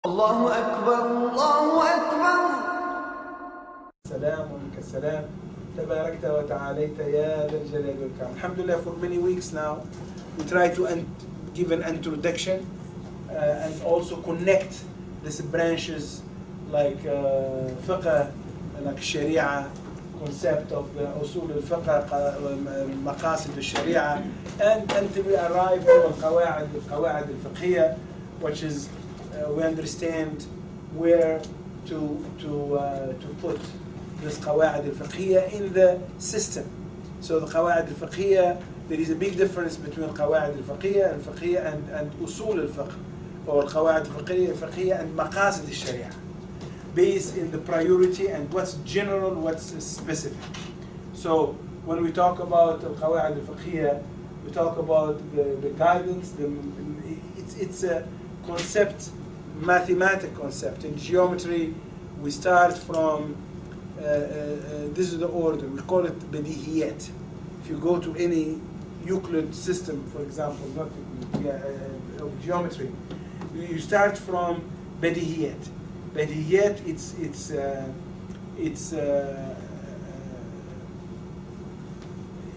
الله أكبر الله أكبر. سلام كالسلام تباركت وتعاليت يا ذا الجلال والإكرام. Alhamdulillah, for many weeks now we try to give an introduction and also connect these branches like fiqh, like Sharia, concept of the usul al-fiqh, maqasid al-Sharia, and until we arrive to Qawaid Fiqhiyyah, which is we understand where to put this Qawaid al-Fiqhiyyah in the system. So the Qawaid al-Fiqhiyyah, there is a big difference between Qawaid al-Fiqhiyyah and usul al-fiqh, or Qawaid al-Fiqhiyyah and maqasid al-Sharia, based in the priority and what's general, what's specific. So when we talk about Qawaid al-Fiqhiyyah, we talk about the guidance, it's a concept, mathematic concept. In geometry, we start from, this is the order, we call it بديهيات. If you go to any Euclid system, for example, not of geometry, you start from بديهيات. بديهيات,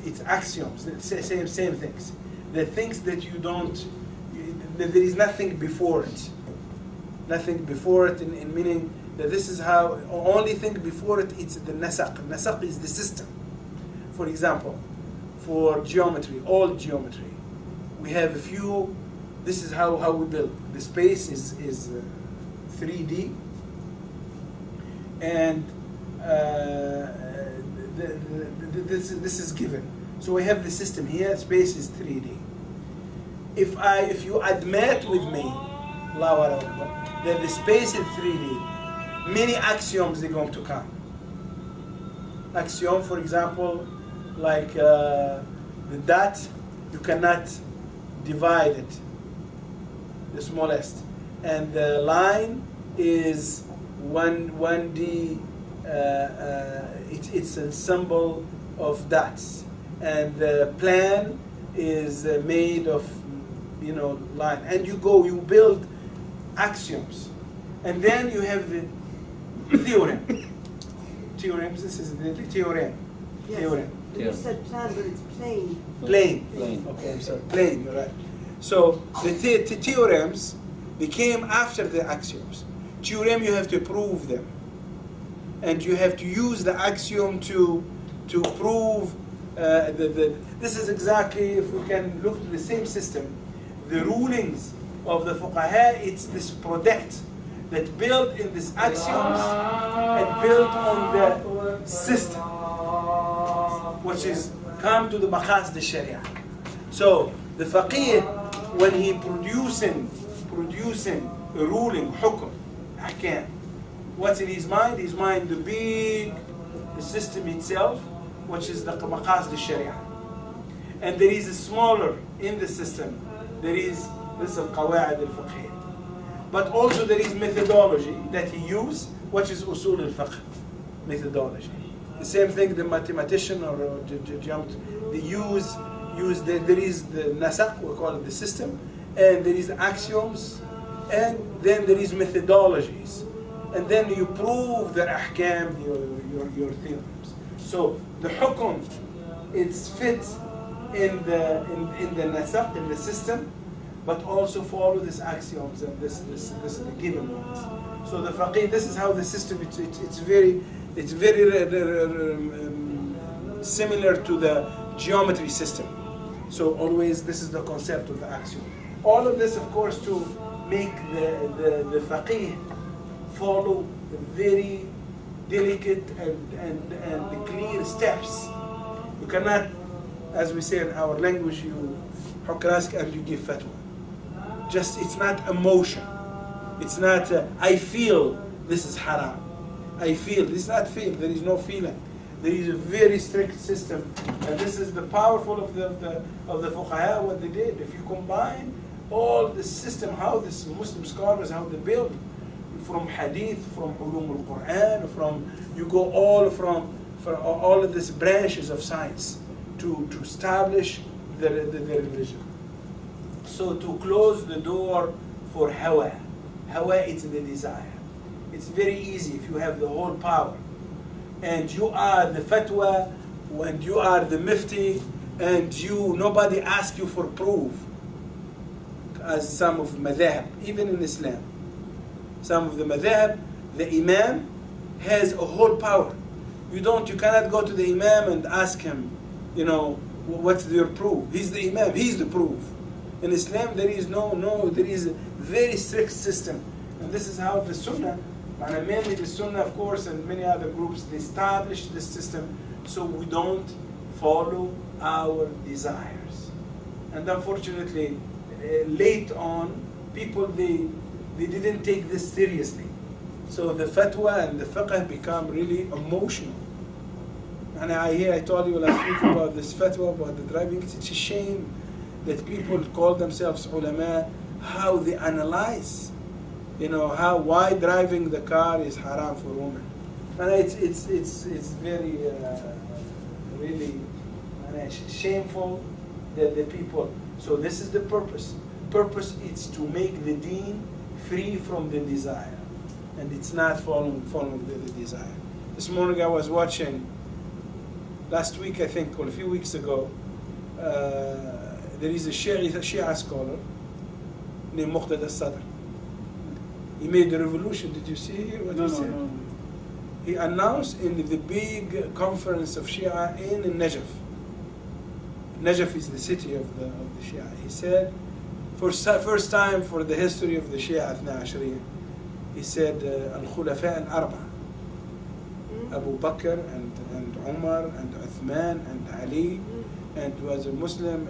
it's axioms, same things. The things that you don't, that there is nothing before it. Nothing before it in meaning that this is how, only thing before it, it's the nasaq. Nasaq is the system. For example, for geometry, all geometry, we have a few, this is how we build. The space is 3D, and this is given. So we have the system here, space is 3D. If you admit with me, Allahu Akbar, that the space is 3D, many axioms are going to come. Axiom, for example, like the dot, you cannot divide it, the smallest. And the line is 1D, it's a symbol of dots. And the plan is made of, line. And you build axioms, and then you have the theorem. Theorems, this is the theorem. Yes. Theorem. You said plan, but it's plain. Plain. Okay, I'm sorry. Plain, you're right. So the theorems, they came after the axioms. Theorem, you have to prove them. And you have to use the axiom to prove this is exactly, if we can look to the same system, the rulings of the fuqaha, it's this product that built in these axioms and built on the system, which is come to the maqasid al-Sharia. So the faqih, when he producing a ruling, hukm, ahkam, what's in his mind? His mind, the system itself, which is the maqasid al-Sharia. And there is a smaller in the system, there is this al-Qawaid al-Fiqhiyyah. But also there is methodology that he used, which is usul al-fiqh methodology. The same thing the mathematician or geometry, they use there is the nasaq, we call it the system, and there is axioms, and then there is methodologies, and then you prove the ahkam, your theorems. So the hukum, it's fit in the nasaq, in the system, but also follow these axioms and this is the given ones. So the faqih, this is how the system, it's very similar to the geometry system. So always this is the concept of the axiom. All of this, of course, to make the faqih follow the very delicate and clear steps. You cannot, as we say in our language, you hukk and you give fatwa. Just, it's not emotion. It's not, I feel this is haram. I feel, this is not feel, there is no feeling. There is a very strict system. And this is the powerful of the fuqaha, what they did. If you combine all the system, how this Muslim scholars, how they build, from hadith, from ulum al-Quran, you go all from all of these branches of science to establish the religion. So to close the door for hawa, Hawa, it's the desire. It's very easy if you have the whole power. And you are the fatwa, and you are the mufti, and nobody asks you for proof. As some of madhab, even in Islam. Some of the madhab, the imam has a whole power. You cannot go to the imam and ask him, what's your proof? He's the imam, he's the proof. In Islam, there is there is a very strict system. And this is how the Sunnah, and mainly the Sunnah, of course, and many other groups, they established this system so we don't follow our desires. And unfortunately, late on, people, they didn't take this seriously. So the fatwa and the fiqh become really emotional. And I told you last week about this fatwa, about the driving. It's a shame that people call themselves ulama, how they analyze, why driving the car is haram for women. And it's very, really shameful that the people. So this is the purpose. Purpose is to make the deen free from the desire, and it's not following the desire. This morning I was watching. Last week, I think, or a few weeks ago, there is a Shia scholar named Muqtada Sadr. He made a revolution. Did you see what he said? No. He announced in the big conference of Shia in Najaf. Najaf is the city of the Shia. He said, first time for the history of the Shia Athna Ashriya, he said, Al-Khulafa al-Arba, Abu Bakr and Umar and Uthman and Ali, and was a Muslim.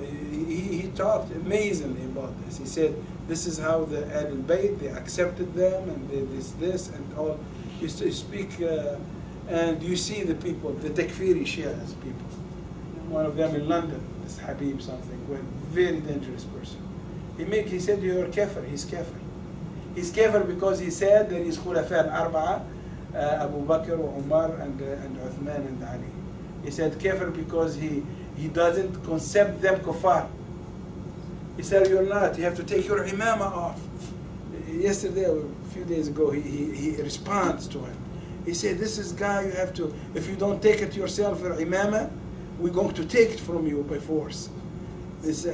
He talked amazingly about this. He said, this is how the Ahlul Bayt, they accepted them, and they this and all. He used to speak, and you see the people, the Takfiri Shias people. One of them in London, this Habib something, a very dangerous person. He said, you're kafir. He's kafir. He's kafir because he said there is Khulafa al-Arba'a, Abu Bakr, Umar, and Uthman and Ali. He said kafir because he doesn't concept them kuffar. He said, you're not. You have to take your imama off. Yesterday, or a few days ago, he responds to him. He said, this is guy, you have to, if you don't take it yourself, your imama, we're going to take it from you by force. This,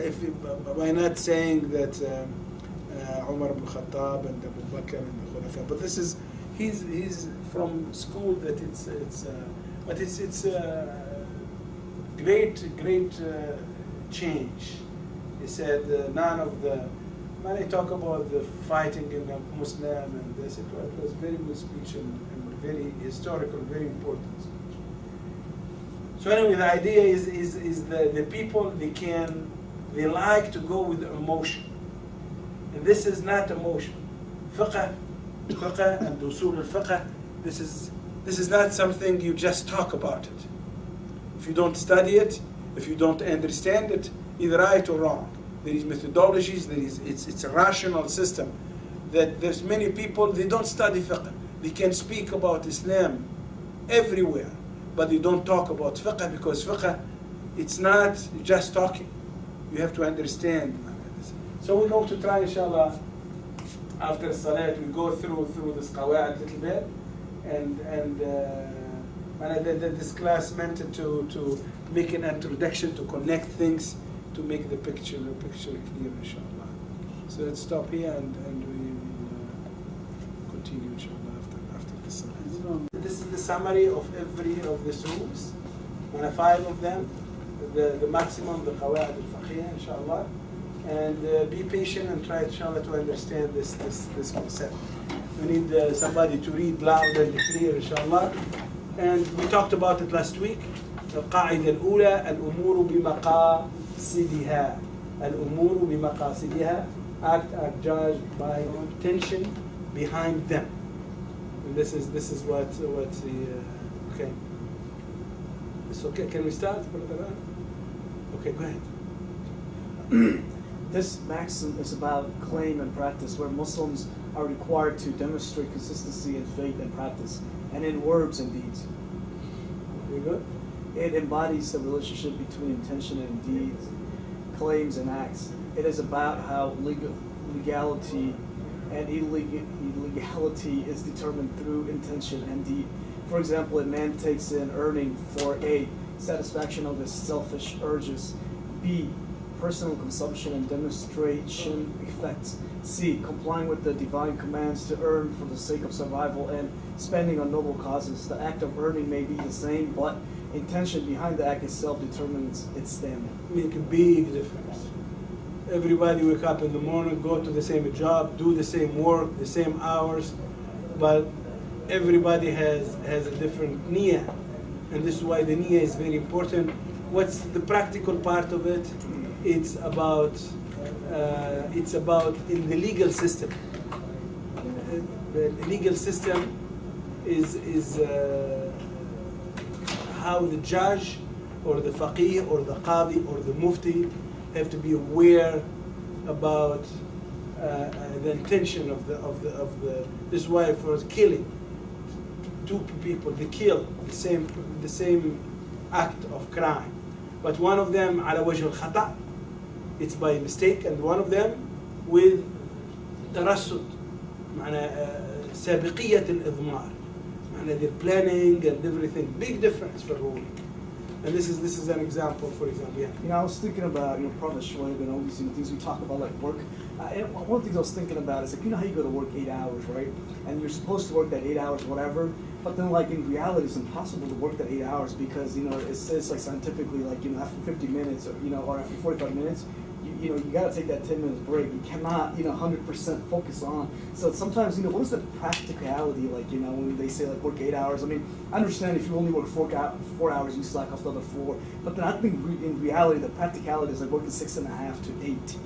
by not saying that Umar ibn Khattab and Abu Bakr and the Khulafa, but this is, he's from school that it's great change. He said none of the, when I talk about the fighting in the Muslim and this, it was very good speech and very historical, very important speech. So anyway, the idea is the people, they like to go with emotion. And this is not emotion. Fiqh and usul al-fiqh, this is not something you just talk about it. If you don't study it, if you don't understand it, either right or wrong. There is methodologies, it's a rational system. That there's many people, they don't study fiqh. They can speak about Islam everywhere, but they don't talk about fiqh because fiqh, it's not just talking. You have to understand. So we're going to try, inshallah, after Salat, we go through this Qawaid a little bit, and this class meant to make an introduction, to connect things, to make the picture clear, inshallah. So let's stop here and we will continue, inshallah, after the Salat. This is the summary of every of these rules, and 5 of them, the maximum, the Qawaid Fiqhiyyah, inshallah. And be patient and try, inshallah, to understand this concept. We need somebody to read loud and clear, inshallah. And we talked about it last week. القاعدة الأولى الأمور بمقاصدها. الأمور بمقاصدها. Act are judged by intention behind them. And this is what the okay. So can we start, brother? Okay, go ahead. This maxim is about claim and practice, where Muslims are required to demonstrate consistency in faith and practice, and in words and deeds. Very good. It embodies the relationship between intention and deeds, claims and acts. It is about how legality and illegality is determined through intention and deed. For example, a man takes in earning for A, satisfaction of his selfish urges, B, personal consumption and demonstration effects, C, complying with the divine commands to earn for the sake of survival, and spending on noble causes. The act of earning may be the same, but intention behind the act itself determines its standing. Make a big difference. Everybody wake up in the morning, go to the same job, do the same work, the same hours, but everybody has a different niyyah, and this is why the niyyah is very important. What's the practical part of it? It's about in the legal system. The legal system is how the judge or the faqih or the qadi or the mufti have to be aware about the intention of the. This is why for killing two people, they kill the same act of crime, but one of them على وجه الخطأ, it's by mistake, and one of them with ترصد, معنى سابقية الإضمار, معنى they're planning and everything. Big difference for ruling. And this is an example, for example. Yeah. You know, I was thinking about Prophet Shoaib and all these things we talk about, like work. And one of the things I was thinking about is like, you know how you go to work 8 hours, right? And you're supposed to work that 8 hours, whatever. But then, like in reality, it's impossible to work that 8 hours because it says like scientifically, like after 50 minutes or after 45 minutes, you got to take that 10 minutes break. You cannot 100% focus on. So sometimes what is the practicality like when they say like work 8 hours? I mean, I understand if you only work 4 hours, you slack off the other 4. But then I think in reality the practicality is like working 6.5 to 8.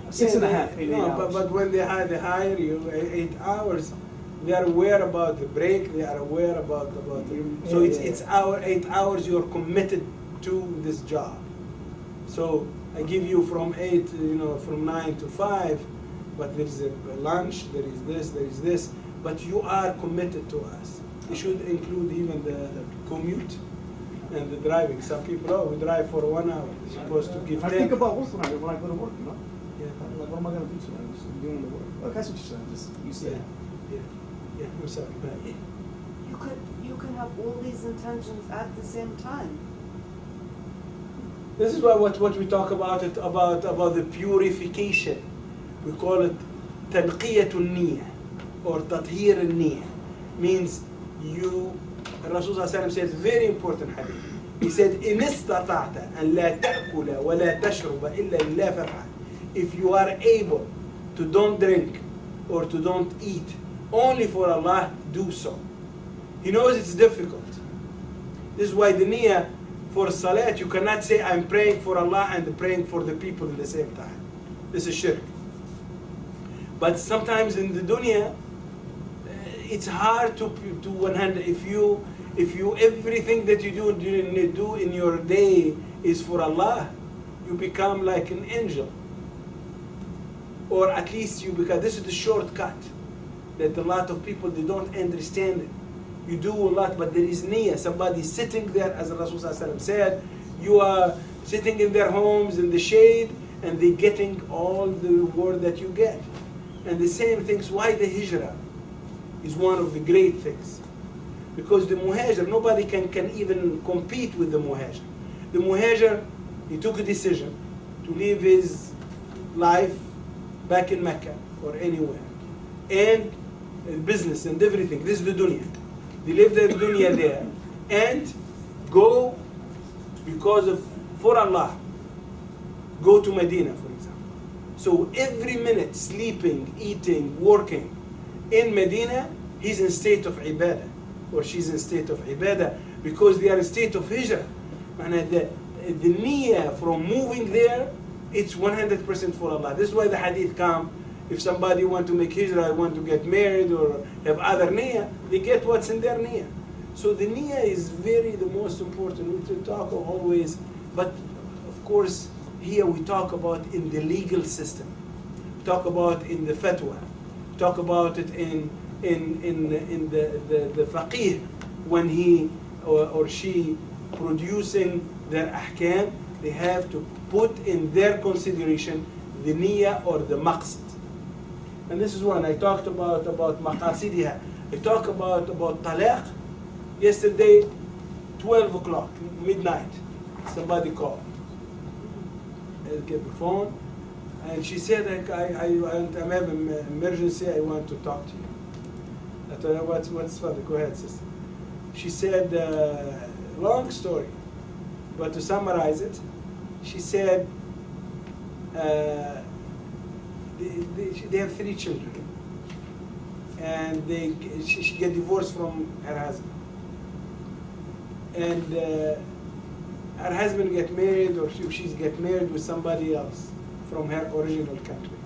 6.5, 8 hours. But when they hire you 8 hours, they are aware about the break. They are aware about it. So it's 8 hours you're committed to this job. So I give you from 8, from 9 to 5, but there is a lunch, there is this, but you are committed to us. You should include even the commute and the driving. Some people, we drive for 1 hour. You're supposed to give 10. I think about work when I go to work, Yeah. Like, what am I going to do tonight? I'm just doing the work. Like, that's what you're saying. Just, you say Yeah, I'm sorry. You can have all these intentions at the same time. This is what we talk about the purification. We call it tanqiyatun niyyah or tathhir al-niyyah. Means Rasul says very important hadith. He said, إن استطعت أن لا تأكل ولا تشرب إلا لله فافعل. If you are able to don't drink or to don't eat only for Allah, do so. He knows it's difficult. This is why the niyyah for salat, you cannot say I'm praying for Allah and praying for the people at the same time. This is shirk. But sometimes in the dunya, it's hard to 100. If you everything that you do in your day is for Allah, you become like an angel. Or at least because this is the shortcut that a lot of people, they don't understand it. You do a lot, but there is niyyah. Somebody sitting there, as Rasul said, you are sitting in their homes in the shade, and they're getting all the reward that you get. And the same things, why the hijrah is one of the great things. Because the muhajir, nobody can even compete with the muhajir. The muhajir, he took a decision to live his life back in Mecca or anywhere. And business and everything. This is the dunya. They live their dunya there and go for Allah. Go to Medina, for example. So every minute, sleeping, eating, working in Medina, he's in state of ibadah, or she's in state of ibadah, because they are in state of hijrah. And the niyyah from moving there, it's 100% for Allah. This is why the hadith come. If somebody want to make hijrah, want to get married or have other niyyah, they get what's in their niyyah. So the niyyah is the most important. We talk always, but of course here we talk about in the legal system. We talk about in the fatwa. We talk about it in the faqih when he or she producing their ahkam. They have to put in their consideration the niyyah or the maqsad. And this is one I talked about maqasidiha. I talk about talaq. Yesterday, 12 o'clock, midnight, somebody called. I get the phone, and she said, I'm having an emergency, I want to talk to you. I told her, what's funny? Go ahead, sister. She said, long story, but to summarize it, she said, they have 3 children, and she get divorced from her husband. And her husband get married, or she's get married with somebody else from her original country,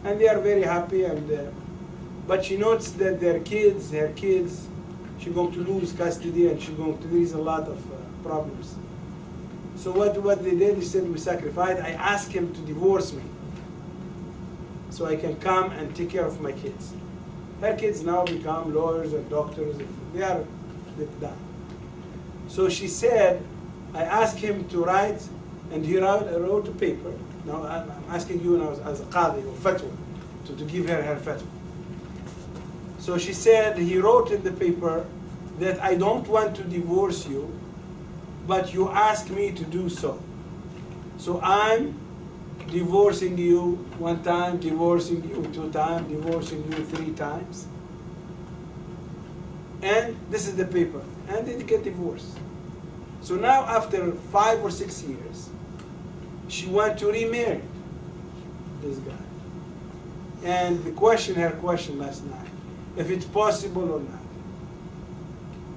and they are very happy. And but she notes that her kids, she's going to lose custody, and there's a lot of problems. So what they did, they said, we sacrificed. I asked him to divorce me, so I can come and take care of my kids. Her kids now become lawyers and doctors. They're done. So she said, I asked him to write, and he wrote a paper. Now I'm asking you now as a qadi or fatwa, to give her fatwa. So she said, he wrote in the paper that I don't want to divorce you, but you asked me to do so. So I'm divorcing you 1 time, divorcing you 2 times, divorcing you 3 times. And this is the paper. And they get divorced. So now after 5 or 6 years, she wants to remarry this guy. And her question last night, if it's possible or not.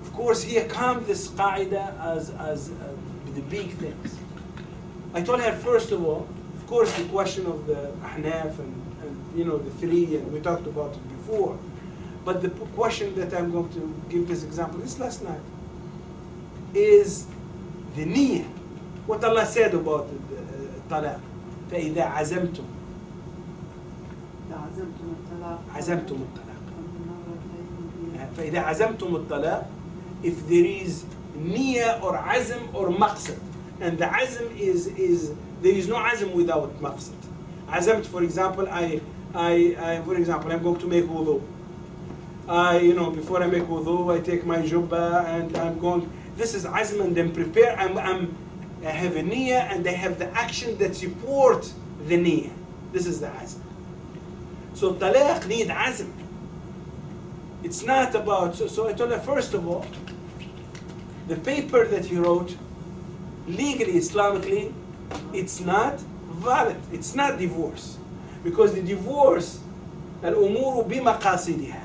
Of course, he comes this qaida as the big things. I told her, first of all, of course, the question of the ahnaf and the 3, and we talked about it before. But the question that I'm going to give this example, this last night, is the niyyah. What Allah said about the talaq. فَإِذَا عَزَمْتُمْ عَزَمْتُمُ الطَّلَاقِ. فَإِذَا عَزَمْتُمُ الطَّلَاقِ, if there is niyyah or azm or maqsad, and the azm is there is no azm without maqsad. Azamt, for example, I'm going to make wudu. Before I make wudu, I take my jubba and I'm going. This is azm, and then prepare. I have a niyyah, and I have the action that support the niyyah. This is the azm. So talaq need azm. It's not about. So I told her, first of all, the paper that he wrote, legally, Islamically, it's not valid. It's not divorce, because the divorce, al-umuru bimaqasidiha.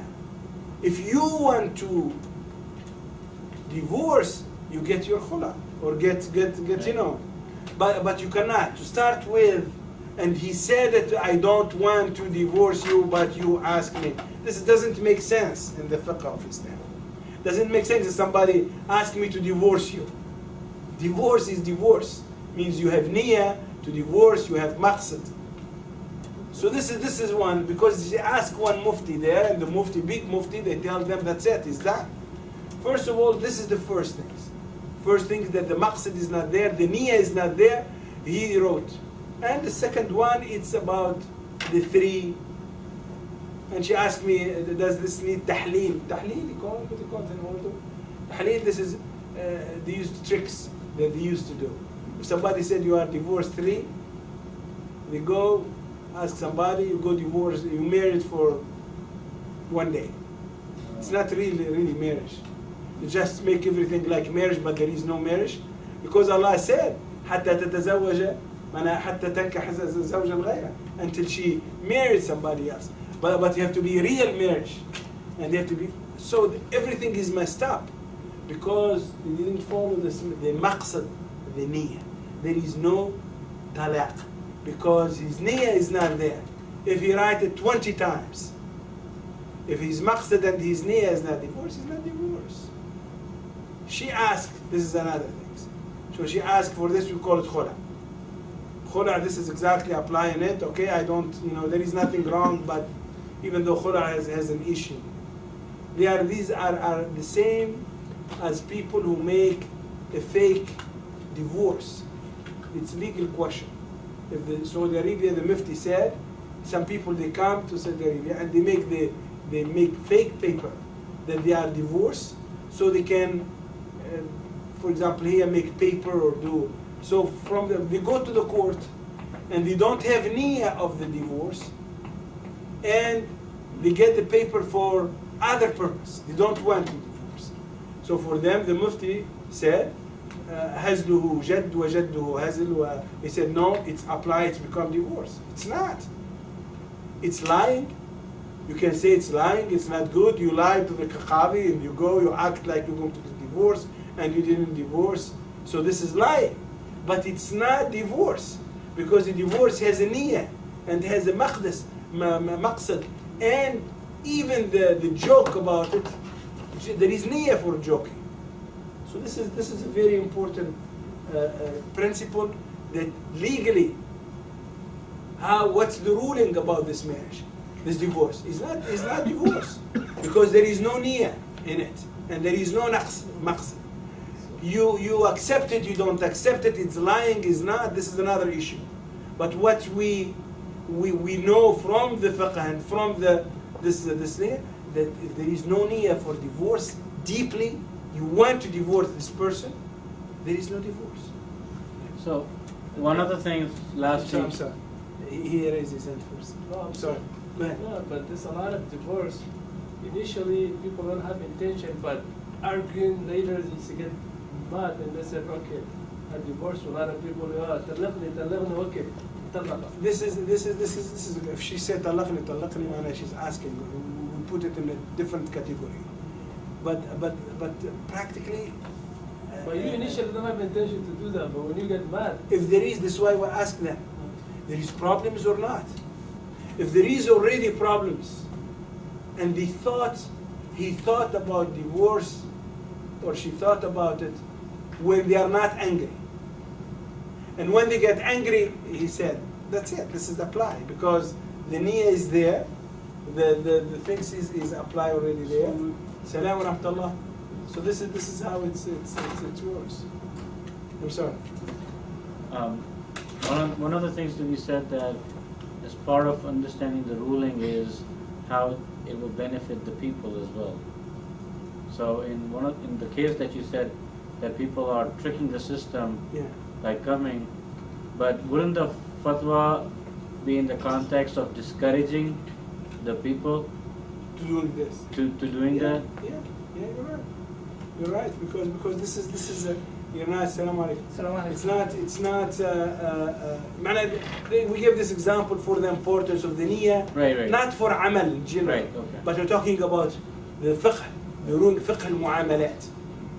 If you want to divorce, you get your khula, or get but you cannot. To start with, and he said that I don't want to divorce you, but you ask me. This doesn't make sense in the fiqh of Islam. Doesn't make sense if somebody asks me to divorce you. Divorce is divorce. Means you have niyyah to divorce, you have maqsad. So this is one, because they ask one mufti there, and the mufti, big mufti, they tell them that's it, is that. First of all, this is the first things. First thing is that the maqsad is not there, the niyyah is not there, he wrote. And the second one, it's about the 3. And she asked me, does this need tahleel? Tahleel, you call it, what do you call it in Urdu? Tahleel, this is, they used tricks that they used to do. If somebody said you are divorced 3, they go ask somebody, you go divorce, you married for 1 day. It's not really marriage. You just make everything like marriage, but there is no marriage. Because Allah said, حتى تتزوج حتى تنكح زوجا غيره, until she married somebody else. But you have to be real marriage, and you have to be. So everything is messed up because they didn't follow the maqsad, the niyyah. There is no talaq because his niyyah is not there. If he write it 20 times, if his maqsad and his niyyah is not divorce, it's not divorce. She asked, this is another thing. So she asked for this, we call it khula. Khula, this is exactly applying it. Okay, I don't, there is nothing wrong, but even though khula has an issue. These are the same as people who make a fake divorce. It's a legal question. If the Saudi Arabia, the Mufti said, some people, they come to Saudi Arabia and they make fake paper that they are divorced, so they can, for example, here make paper or do. So from them, they go to the court and they don't have niyyah of the divorce, and they get the paper for other purpose. They don't want to divorce. So for them, the Mufti said, هزله جد وجده هزل. He said, no, it's applied, it's become divorce. It's not. It's lying. You can say it's lying, it's not good. You lie to the qadi and you go, you act like you're going to divorce and you didn't divorce. So this is lying. But it's not divorce, because the divorce has a niyyah and has a maqsad. And even the joke about it, there is niyyah for joking. So this is a very important principle, that legally, what's the ruling about this marriage, this divorce? It's not divorce, because there is no niyyah in it, and there is no maqsad. You accept it, you don't accept it, it's lying, is not, this is another issue. But what we know from the fiqh and from this niyyah, that if there is no niyyah for divorce deeply, you want to divorce this person, there is no divorce. So, one of the things last I'm week. sorry. He raised his hand first. No, I'm Sorry. Go ahead. No, but there's a lot of divorce. Initially, people don't have intention, but arguing later, they get mad and they said, okay, I divorced a lot of people. Okay, طلق. This is. If she said talaqni, she's asking. We put it in a different category. But practically. But you initially don't have intention to do that, but when you get mad. If there is, this is why we ask them. There is problems or not? If there is already problems, and he thought about divorce, or she thought about it, when they are not angry. And when they get angry, he said, that's it, this is apply, because the niyyah is there, the things is apply already there. Salam wa rahmatullah. So this is how it works. I'm sorry. One of the things that we said that as part of understanding the ruling is how it will benefit the people as well. So in the case that you said that people are tricking the system, Yeah. by coming, but wouldn't the fatwa be in the context of discouraging the people To doing this. to doing that? Yeah, you're right. You're right, because this is a, you're not, salam alaikum. It's not, we give this example for the importance of the niyyah, Right. not for amal in general, Right, okay. but we're talking about the fiqh, the rule, fiqh al-mu'amalat,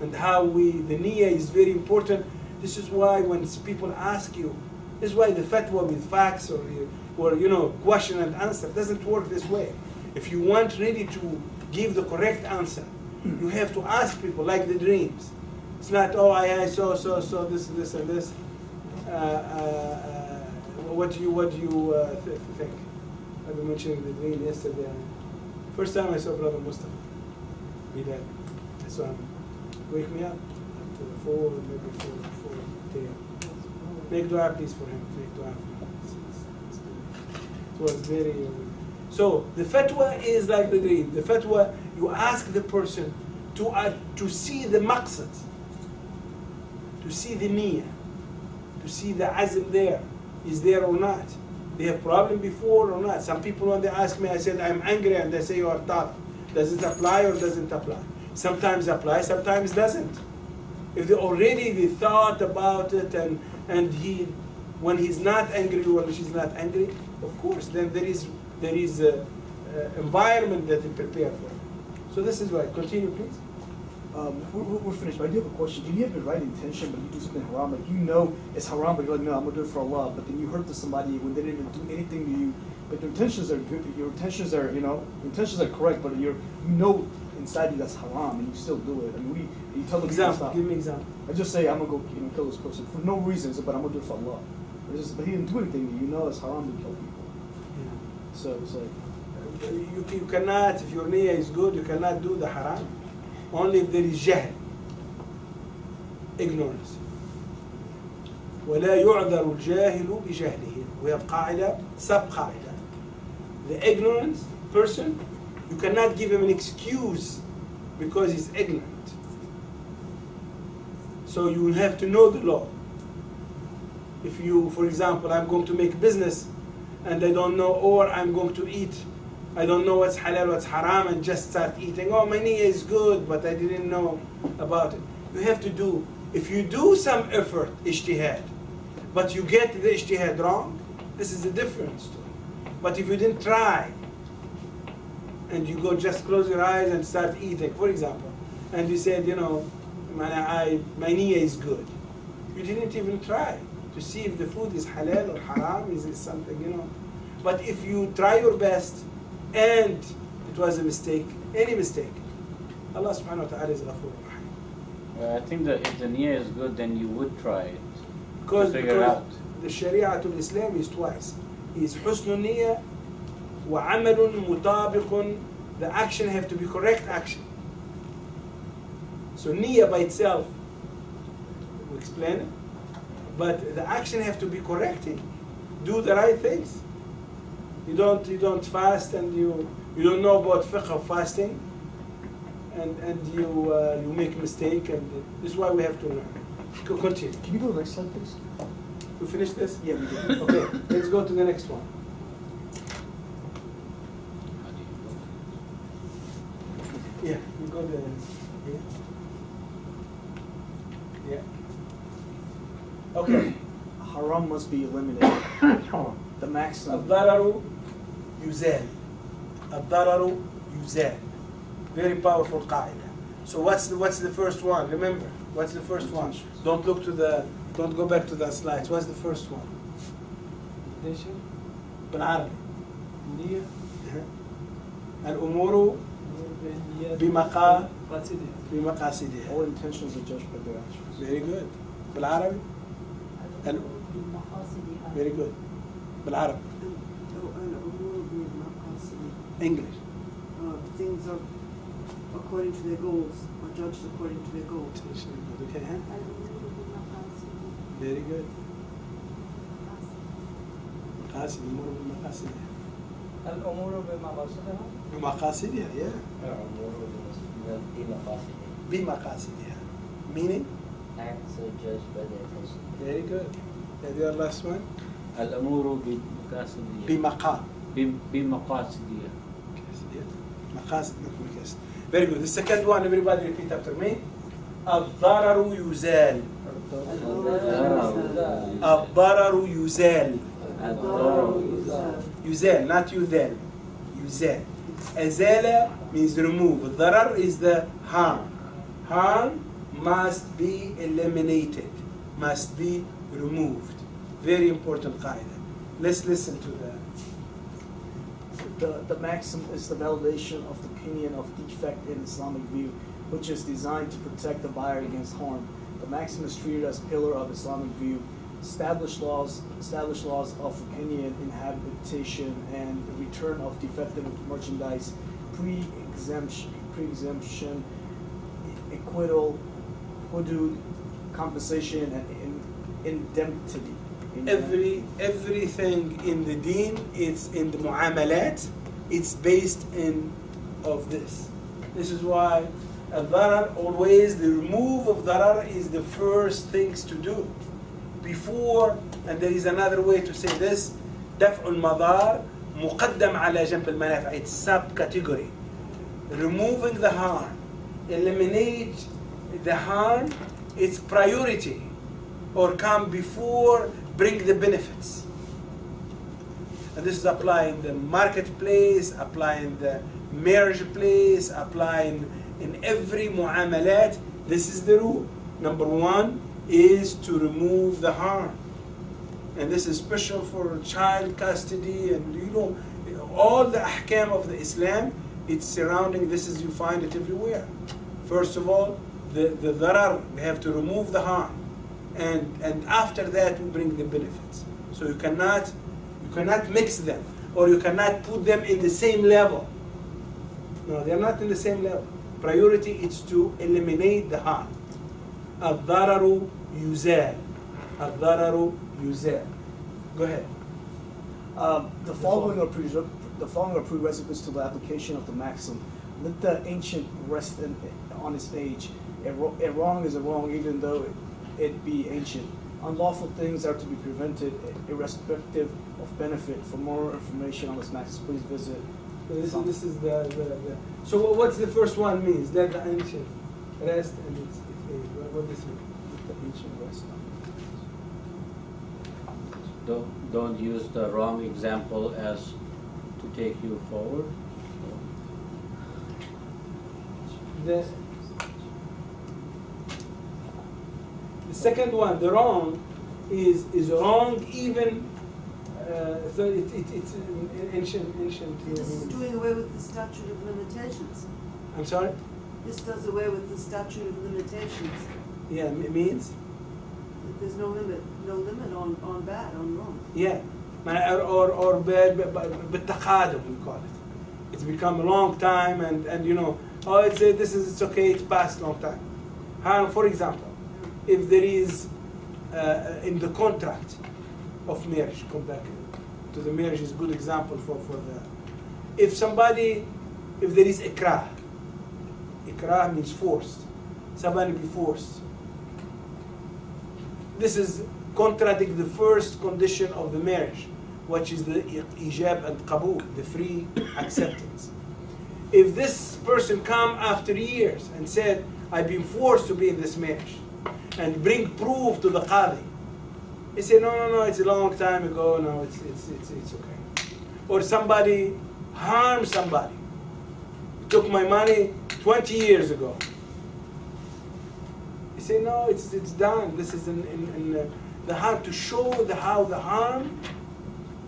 and how the niyyah is very important. This is why when people ask you, this is why the fatwa with facts or question and answer doesn't work this way. If you want really to give the correct answer, you have to ask people, like the dreams. It's not, I saw this and this. What do you think? I've been mentioning the dream yesterday. First time I saw Brother Mustafa, he died. I saw him wake me up at 4, maybe 4:10. Make dua please for him. Make dua for him. It was very. So the fatwa is like the dream. The fatwa, you ask the person to see the maqsad, to see the niyyah, to see the azm there, is there or not. They have problem before or not. Some people when they ask me, I said I'm angry, and they say you are talq. Does it apply or doesn't apply? Sometimes apply, sometimes doesn't. If they thought about it and when he's not angry or she's not angry, of course, then there is a environment that they prepare for. So this is why. Continue, please. We're finished, but I do have a question. Do you have the right intention, but you do something haram? Like you know it's haram, but you're like, no, I'm gonna do it for Allah. But then you hurt to somebody when they didn't even do anything to you. But your intentions are good. Your intentions are, intentions are correct. But you know inside you that's haram, and you still do it. I mean, you tell them to Example. stop. Give me example. I just say I'm gonna go, kill this person for no reasons, but I'm gonna do it for Allah. But he didn't do anything. You know it's haram to kill people. So it's like You cannot, if your niyyah is good, you cannot do the haram. Only if there is jahl, ignorance. ولا يعذر الجاهل بجهله. We have قاعدة, sub قاعدة. The ignorant person, you cannot give him an excuse because he's ignorant. So you have to know the law. If you, for example, I'm going to make business and I don't know, or I'm going to eat, I don't know what's halal, what's haram, and just start eating. Oh, my niyyah is good, but I didn't know about it. You have to do, if you do some effort, ijtihad, but you get the ijtihad wrong, this is a different story. But if you didn't try, and you go just close your eyes and start eating, for example, and you said, you know, my niyyah is good. You didn't even try to see if the food is halal or haram, is it something, you know. But if you try your best and it was a mistake, any mistake, Allah subhanahu wa ta'ala is Ghafur Rahim. Well, I think that if the niyyah is good, then you would try it. Because figure it out. the Shari'atul Islam is twice. Is husnul niyyah wa amalun mutabiqun. The action have to be correct action. So niyyah by itself, we explain it, but the action have to be corrected. Do the right things. You don't fast and you don't know about fiqh of fasting, and you make a mistake, and this is why we have to learn. Continue. Can you go to the next slide, please? We finish this? Yeah, we did. Okay, let's go to the next one. Yeah, you go there. Yeah. Okay. Haram must be eliminated. The maximum. الضرر يزال. الضرر يزال. Very powerful قاعدة. So what's the first one? Remember, what's the first one? Don't go back to the slides. What's the first one? Intention, بالعربي. niyyah, الأمور بالنيات بمقاصدها. قاصدها. All intentions are judged by their actions. Very good. بالعربي. Very good. بالعربي. English. Things are according to their goals, or judged according to their goals. Okay, huh? Very good. مقاصد الأمور بمقاصدها. الأمور بمقاصدها. بمقاصدها, yeah. بمقاصدها. Meaning? Acts are judged by their intention. Very good. And your last one? الأمور بمقاصدها. بمقاصدها. مقاصد مقاصد. Very good. The second one, everybody repeat after me. الضرر يزال. الضرر يزال. يزال, not يذال. يزال. أزالة means remove. الضرر is the harm. Harm must be eliminated, must be removed. Very important qaida. Let's listen to that. The maxim is the validation of the opinion of defect in Islamic view, which is designed to protect the buyer against harm. The maxim is treated as pillar of Islamic view. Established laws of opinion, inhabitation, and return of defective merchandise, pre-exemption, acquittal, hudud, compensation, and indemnity. Everything in the deen, it's in the mu'amalat, it's based in of this. This is why al-darar, always the remove of darar is the first things to do. Before, and there is another way to say this, دفع المضار مقدم على جنب المنافع. It's subcategory. Removing the harm, eliminate the harm, it's priority, or come before, bring the benefits. And this is applying the marketplace, applying the marriage place, applying in every mu'amalat. This is the rule. Number one is to remove the harm. And this is special for child custody, and you know, all the ahkam of the Islam, it's surrounding, this is, you find it everywhere. First of all, the darar, we have to remove the harm. And after that we bring the benefits. So you cannot mix them, or you cannot put them in the same level. No, they're not in the same level. Priority is to eliminate the harm. الضرر يزال. الضرر يزال. Go ahead. The following are the following are prerequisites to the application of the maxim. Let the ancient rest on its age. A wrong is a wrong even though it be ancient. Unlawful things are to be prevented irrespective of benefit. For more information on this maxim, please visit. This is the. So what's the first one means? Let the ancient rest and its age. What does this mean? Let the ancient rest on Don't use the wrong example as to take you forward. The second one, the wrong, is wrong even. So it's ancient. This is doing away with the statute of limitations. I'm sorry. This does away with the statute of limitations. Yeah, it means. There's no limit on bad, on wrong. Yeah, or بالتقادم we call it. It's become a long time, and you know, oh, it's okay, it's past long time. How, for example, if there is in the contract of marriage, come back to the marriage is a good example for the. If there is ikrah means forced. Somebody be forced. This is contradict the first condition of the marriage, which is the ijab and qabul, the free acceptance. If this person come after years and said, I've been forced to be in this marriage, and bring proof to the qadi, he said, no, it's a long time ago, no, it's okay. Or somebody harmed somebody, took my money 20 years ago. He said, no, it's done. This is in the harm, to show how the harm,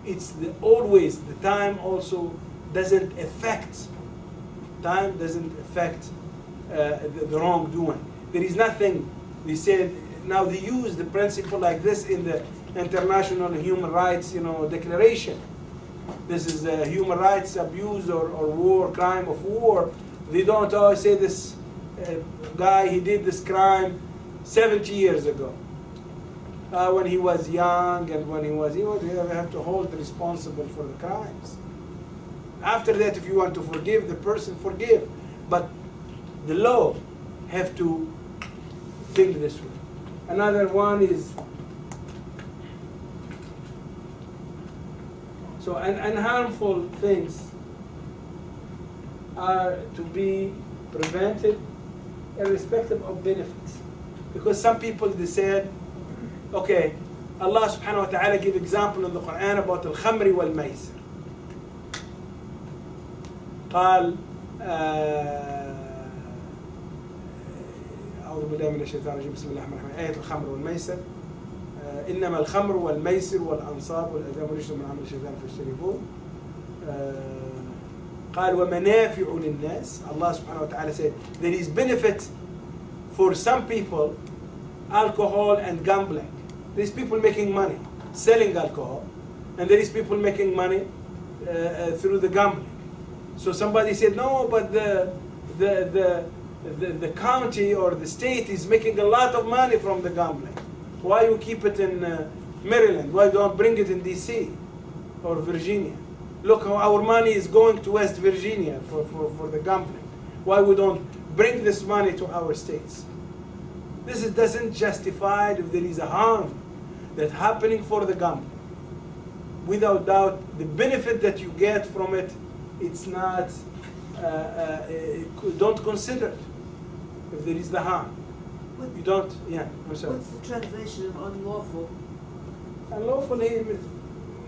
it's always, the time also doesn't affect, the wrongdoing. There is nothing, they said, now they use the principle like this in the International Human Rights Declaration. This is human rights abuse or war, crime of war. They don't always say this guy, he did this crime 70 years ago. When he was young and when he have to hold responsible for the crimes. After that, if you want to forgive the person, forgive. But the law have to think this way. Another one is, so and harmful things are to be prevented irrespective of benefits. Because some people, they said, okay, Allah subhanahu wa ta'ala give example in the Quran about al-khamri wal-maisir. قال أعوذ بالله من الشيطان الرجيم بسم الله الرحمن الرحيم آية الخمر والميسر إنما الخمر والميسر والأنصاب والأزلام رجس من عمل الشيطان فاجتنبوه قال ومنافع للناس. Allah subhanahu wa ta'ala said there is benefit for some people, alcohol and gambling. There is people making money selling alcohol, and there is people making money through the gambling. So somebody said, no, but the county or the state is making a lot of money from the gambling. Why you keep it in Maryland? Why don't bring it in DC or Virginia? Look how our money is going to West Virginia for the gambling. Why we don't bring this money to our states? This doesn't justify if there is a harm that's happening for the gambling. Without doubt, the benefit that you get from it, it's not, don't consider it if there is the harm. You don't, I'm sorry. What's the translation of unlawful? Unlawful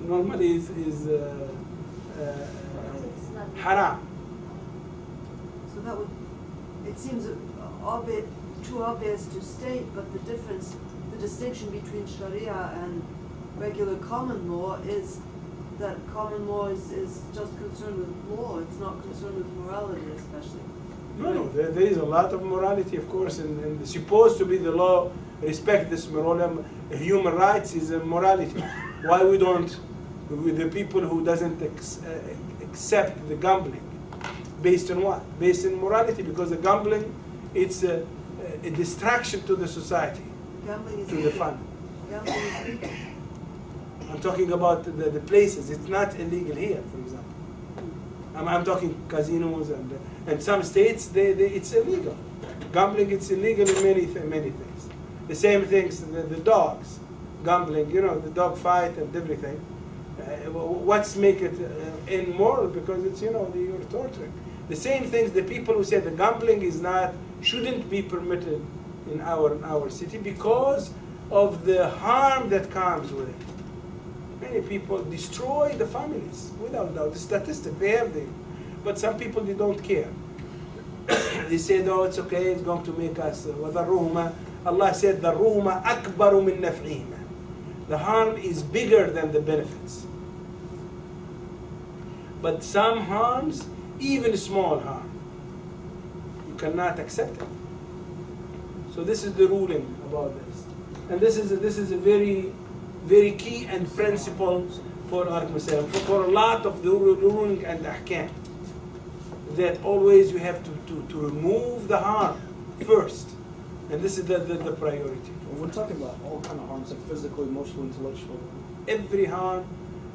normally is haram. So that would, it seems too obvious to state, but the distinction between Sharia and regular common law is that common law is just concerned with law, it's not concerned with morality especially. No, there is a lot of morality, of course, and supposed to be the law respect this morality. Human rights is a morality. Why we don't, with the people who doesn't accept the gambling, based on what? Based on morality, because the gambling, it's a distraction to the society, Gambling is to the legal. fun. Gambling is legal. I'm talking about the places. It's not illegal here, for example. I'm talking casinos and some states it's illegal. Gambling, it's illegal in many things. The same things, the dogs, gambling, the dog fight and everything. What's make it immoral? Because it's you're torturing. The same things. The people who say the gambling shouldn't be permitted in our city because of the harm that comes with it. Many people destroy the families without doubt. The statistics they have there, but some people they don't care. They say, no, it's okay. It's going to make us. Allah said, "Darruhuma akbaru min naf'ihima." The harm is bigger than the benefits. But some harms, even small harm, you cannot accept it. So this is the ruling about this, and this is a very, very key and principle for our Muslim, for a lot of the ruling and ahkam. That always you have to remove the harm first, and this is the priority. We're talking about all kind of harms, like physical, emotional, intellectual. Every harm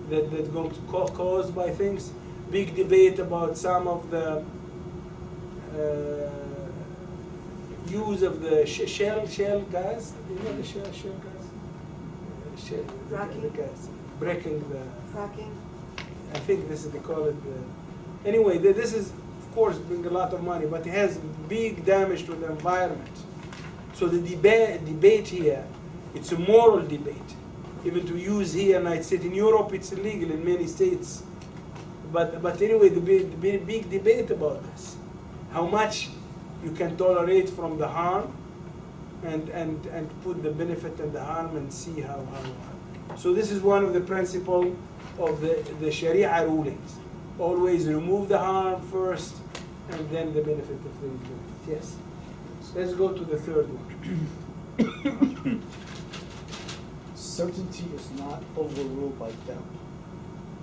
that's going to caused by things. Big debate about some of the use of the shell gas. The shell gas. Fracking? The gas. Breaking the. Fracking? I think this is they call it. Anyway, this is of course bring a lot of money, but it has big damage to the environment. So the debate here, it's a moral debate. Even to use here in the United States, in Europe, it's illegal in many states. But anyway, the big debate about this, how much you can tolerate from the harm, and put the benefit and the harm and see how. So this is one of the principles of the Sharia rulings. Always remove the harm first, and then the benefit of the benefit. Yes. Let's go to the third one. Certainty is not overruled by doubt.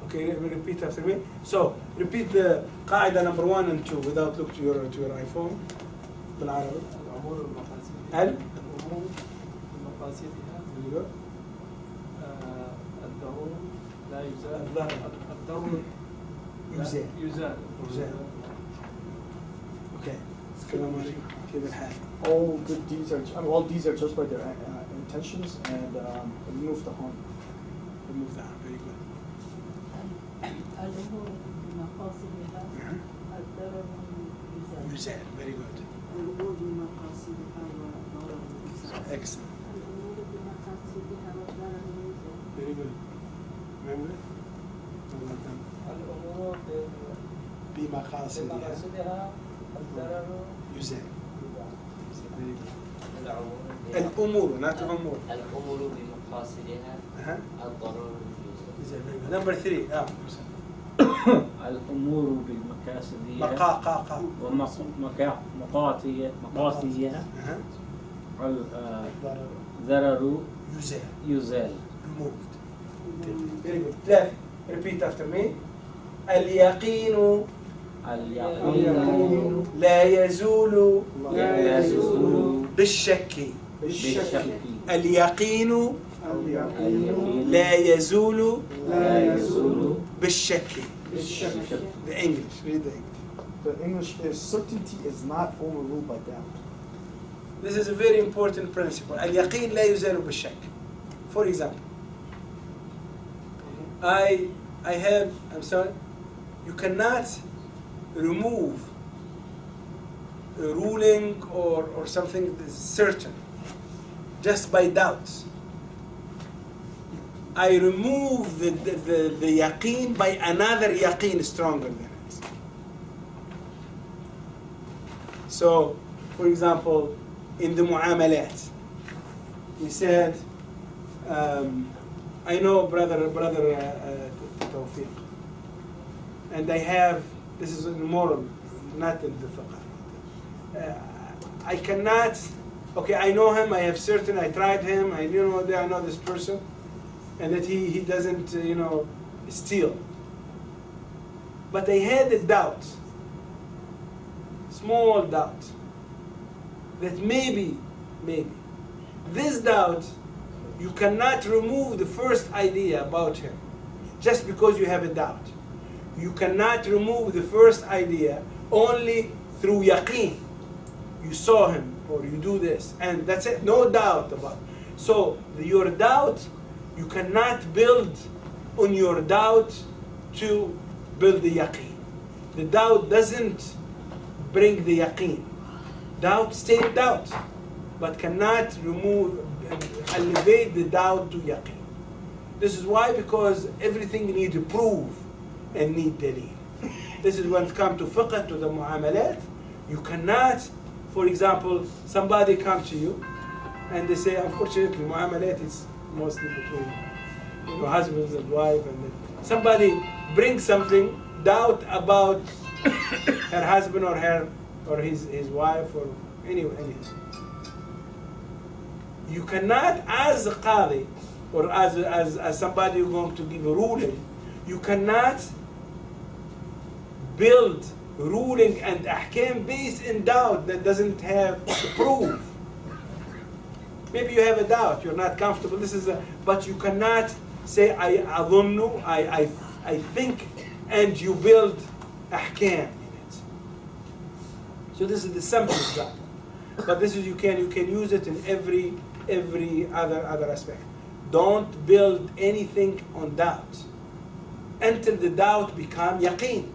Okay, let me repeat after me. So repeat the qaida number 1 and 2 without look to your iPhone. بالعربي. الأمور المقاصدها هل؟ الأمور بمقاصدها الضرور لا يزال الضرور يزال Okay. السلام عليكم. كيف الحال؟ All good deeds all deeds are judged by their intentions and remove the harm. Remove that. Very good. الأمور بمقاصدها الضرر يزال. Yuzal. Very good. الأمور بمقاصدها والضرر يزال. Excellent. الأمور بمقاصدها والضرر يزال. Very good. Remember? الأمور بمقاصدها بمقاصدها الضرر يزال. Very good. الأمور الأمور not الأمور. الأمور بمقاصدها الضرر يزال. يزال. Very good. Number 3. الأمور بالمقاصدية مقاصدها ومقاصديها الضرر يزال. يزال. Removed. Very good. Left. Repeat after me. اليقين اليقين لا يزول بالشك. بالشك. اليقين لا يزول بالشك. The English. Read the English. The English is certainty is not overruled by doubt. This is a very important principle. اليقين لا يزال بالشك. For example, I'm sorry, you cannot remove a ruling or something that is certain just by doubt. I remove the yaqeen by another yaqeen stronger than it. So, for example, in the mu'amalat, he said, I know brother Tawfiq, and I have, this is in moral, not in the fiqh. I cannot, okay, I know him, I have certain, I tried him, I know this person, and that he doesn't, steal. But I had a doubt, small doubt, that maybe, this doubt, you cannot remove the first idea about him just because you have a doubt. You cannot remove the first idea only through yaqeen. You saw him, or you do this, and that's it, no doubt about it. So your doubt, you cannot build on your doubt to build the yaqeen. The doubt doesn't bring the yaqeen. Doubt stays doubt, but cannot remove, elevate the doubt to yaqeen. This is why, because everything need proof and need dalil. This is when it comes to fiqh, to the mu'amalat. You cannot, for example, somebody comes to you and they say, unfortunately, mu'amalat is mostly between husbands and wife, and then somebody brings something, doubt about her husband or her or his wife or anything. You cannot, as a qadi or as somebody who's going to give a ruling, you cannot build ruling and ahkam based in doubt that doesn't have proof. Maybe you have a doubt, you're not comfortable. But you cannot say I adhunnu, I think, and you build ahkam in it. So this is the simplest doubt. But this is you can use it in every other aspect. Don't build anything on doubt until the doubt become yaqeen.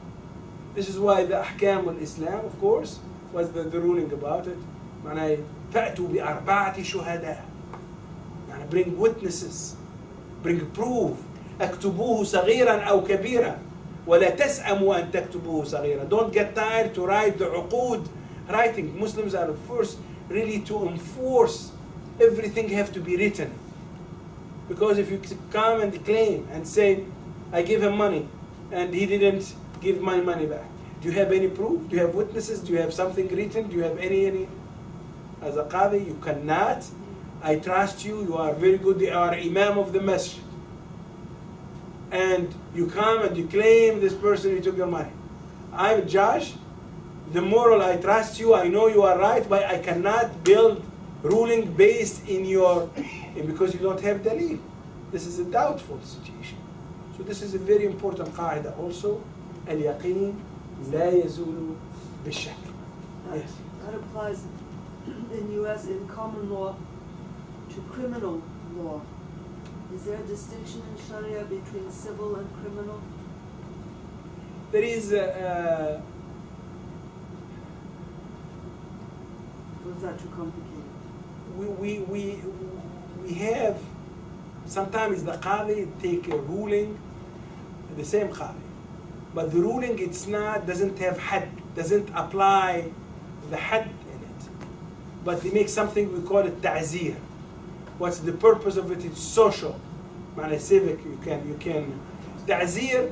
This is why the ahkam al-Islam, of course, was the ruling about it. معناه فأتوا بأربعة شهداء. يعني bring witnesses, bring proof. اكتبوه صغيرا أو كبيرا ولا تسأموا أن تكتبوه صغيرا. Don't get tired to write the uqud. Writing, Muslims are first really to enforce everything have to be written. Because if you come and claim and say, I give him money and he didn't give my money back, do you have any proof? Do you have witnesses? Do you have something written? Do you have any? As a qadi, you cannot. I trust you. You are very good. You are imam of the masjid. And you come and you claim this person, you took your money. I'm a judge. The moral, I trust you. I know you are right, but I cannot build ruling based in your, because you don't have dalil. This is a doubtful situation. So this is a very important qaida also. Al-yaqeen la yazulu bishak. Yes. That applies in U.S. in common law to criminal law. Is there a distinction in Sharia between civil and criminal? There is Or is that too complicated? we have, sometimes the qadi take a ruling, the same qadi, but the ruling doesn't have had, doesn't apply the had in it, but they make something, we call it ta'zir. What's the purpose of it? It's social, civic. You can ta'zir.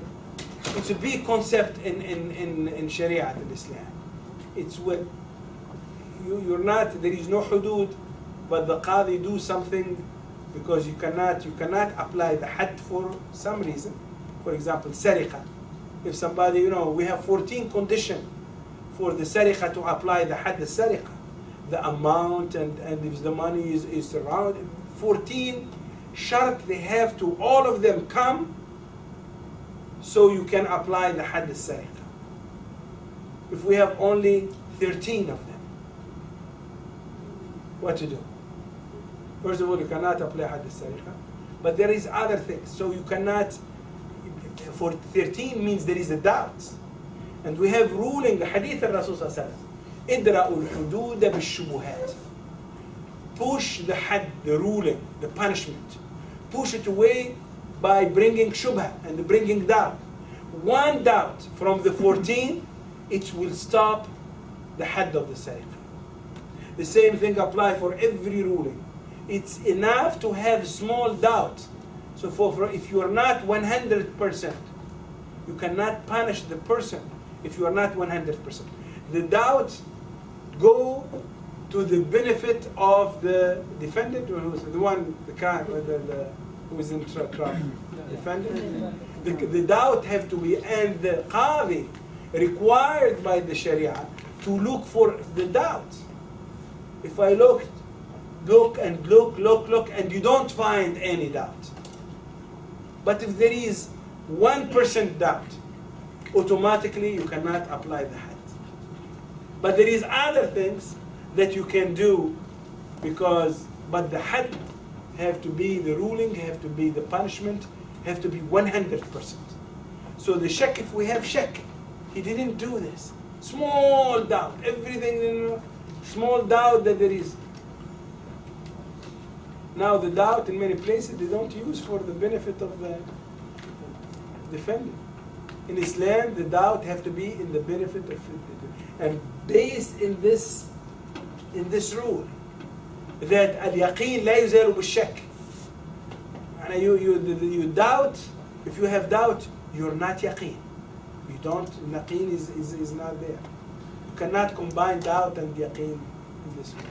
It's a big concept in Sharia in Islam. It's when you're not, there is no hudud, but the qadi do something because you cannot apply the had for some reason. For example, sariqa. If somebody, we have 14 conditions for the sariqa to apply the had sariqa. The amount and if the money is around 14 shart, they have to all of them come so you can apply the had sariqa. If we have only 13 of them, what to do? First of all, you cannot apply had sariqa, but there is other things. So you cannot, for 13 means there is a doubt. And we have ruling, hadith al-Rasul sallallahu alaihi wasallam, إدرأوا الحدود بالشبهات. Push the had, the ruling, the punishment. Push it away by bringing shubha and bringing doubt. One doubt from the 14, it will stop the had of the sariqa. The same thing applies for every ruling. It's enough to have small doubt. So for if you are not 100%, you cannot punish the person if you are not 100%. The doubt go to the benefit of the defendant, or who's the one, the crime, who is in trouble. Defendant. The doubt have to be, and the qadi required by the Sharia to look for the doubt. If I look, and you don't find any doubt. But if there is 1% doubt, automatically you cannot apply the had. But there is other things that you can do but the had have to be, the ruling have to be, the punishment have to be 100%. So the shak, if we have shak, he didn't do this. Small doubt, everything, small doubt that there is. Now the doubt in many places they don't use for the benefit of the defendant. In Islam, the doubt have to be in the benefit of and based in this rule that al-yaqeen la yuzalu bil-shak. And you doubt, if you have doubt, you're not yaqeen. You don't, yaqeen is not there. You cannot combine doubt and yaqeen in this way.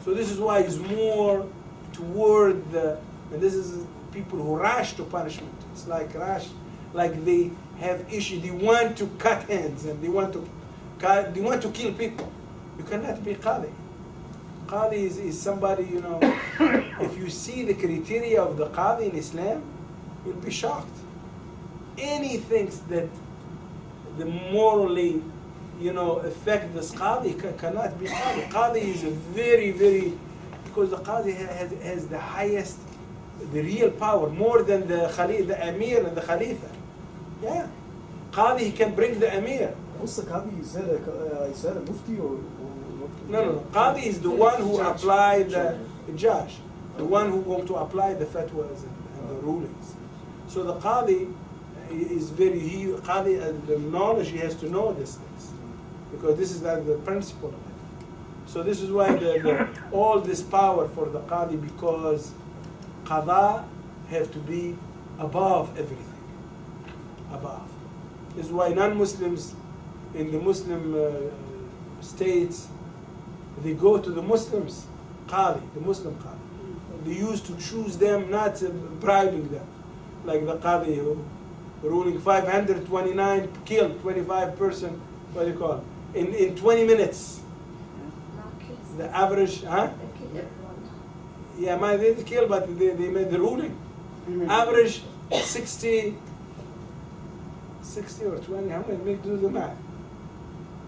So this is why it's more toward and this is people who rush to punishment. It's like rush, like they have issue, they want to cut hands and they want to kill people. You cannot be qadi. Qadi is somebody, if you see the criteria of the qadi in Islam, you'll be shocked. Anything that the morally, affect this qadi cannot be qadi. Qadi is a very, very, because the qadi has the highest, the real power, more than the amir and the khalifa. Yeah. Qadi, he can bring the amir. What's the qadi? Is that a mufti or No. Qadi is the one who apply the judge, the one who going to apply the fatwas and the rulings. So the qadi is qadi, the knowledge, he has to know these things, because this is like the principle of it. So this is why all this power for the qadi, because qada have to be above everything. Above. This is why non-Muslims in the Muslim states, they go to the Muslims qadi, the Muslim qadi. They used to choose them, not bribing them, like the qadi who ruling 529 killed 25 person. What do you call it? In 20 minutes. The average, huh? Yeah, man, they didn't kill, but they made the ruling. Average 60 or 20, how many? Do the math.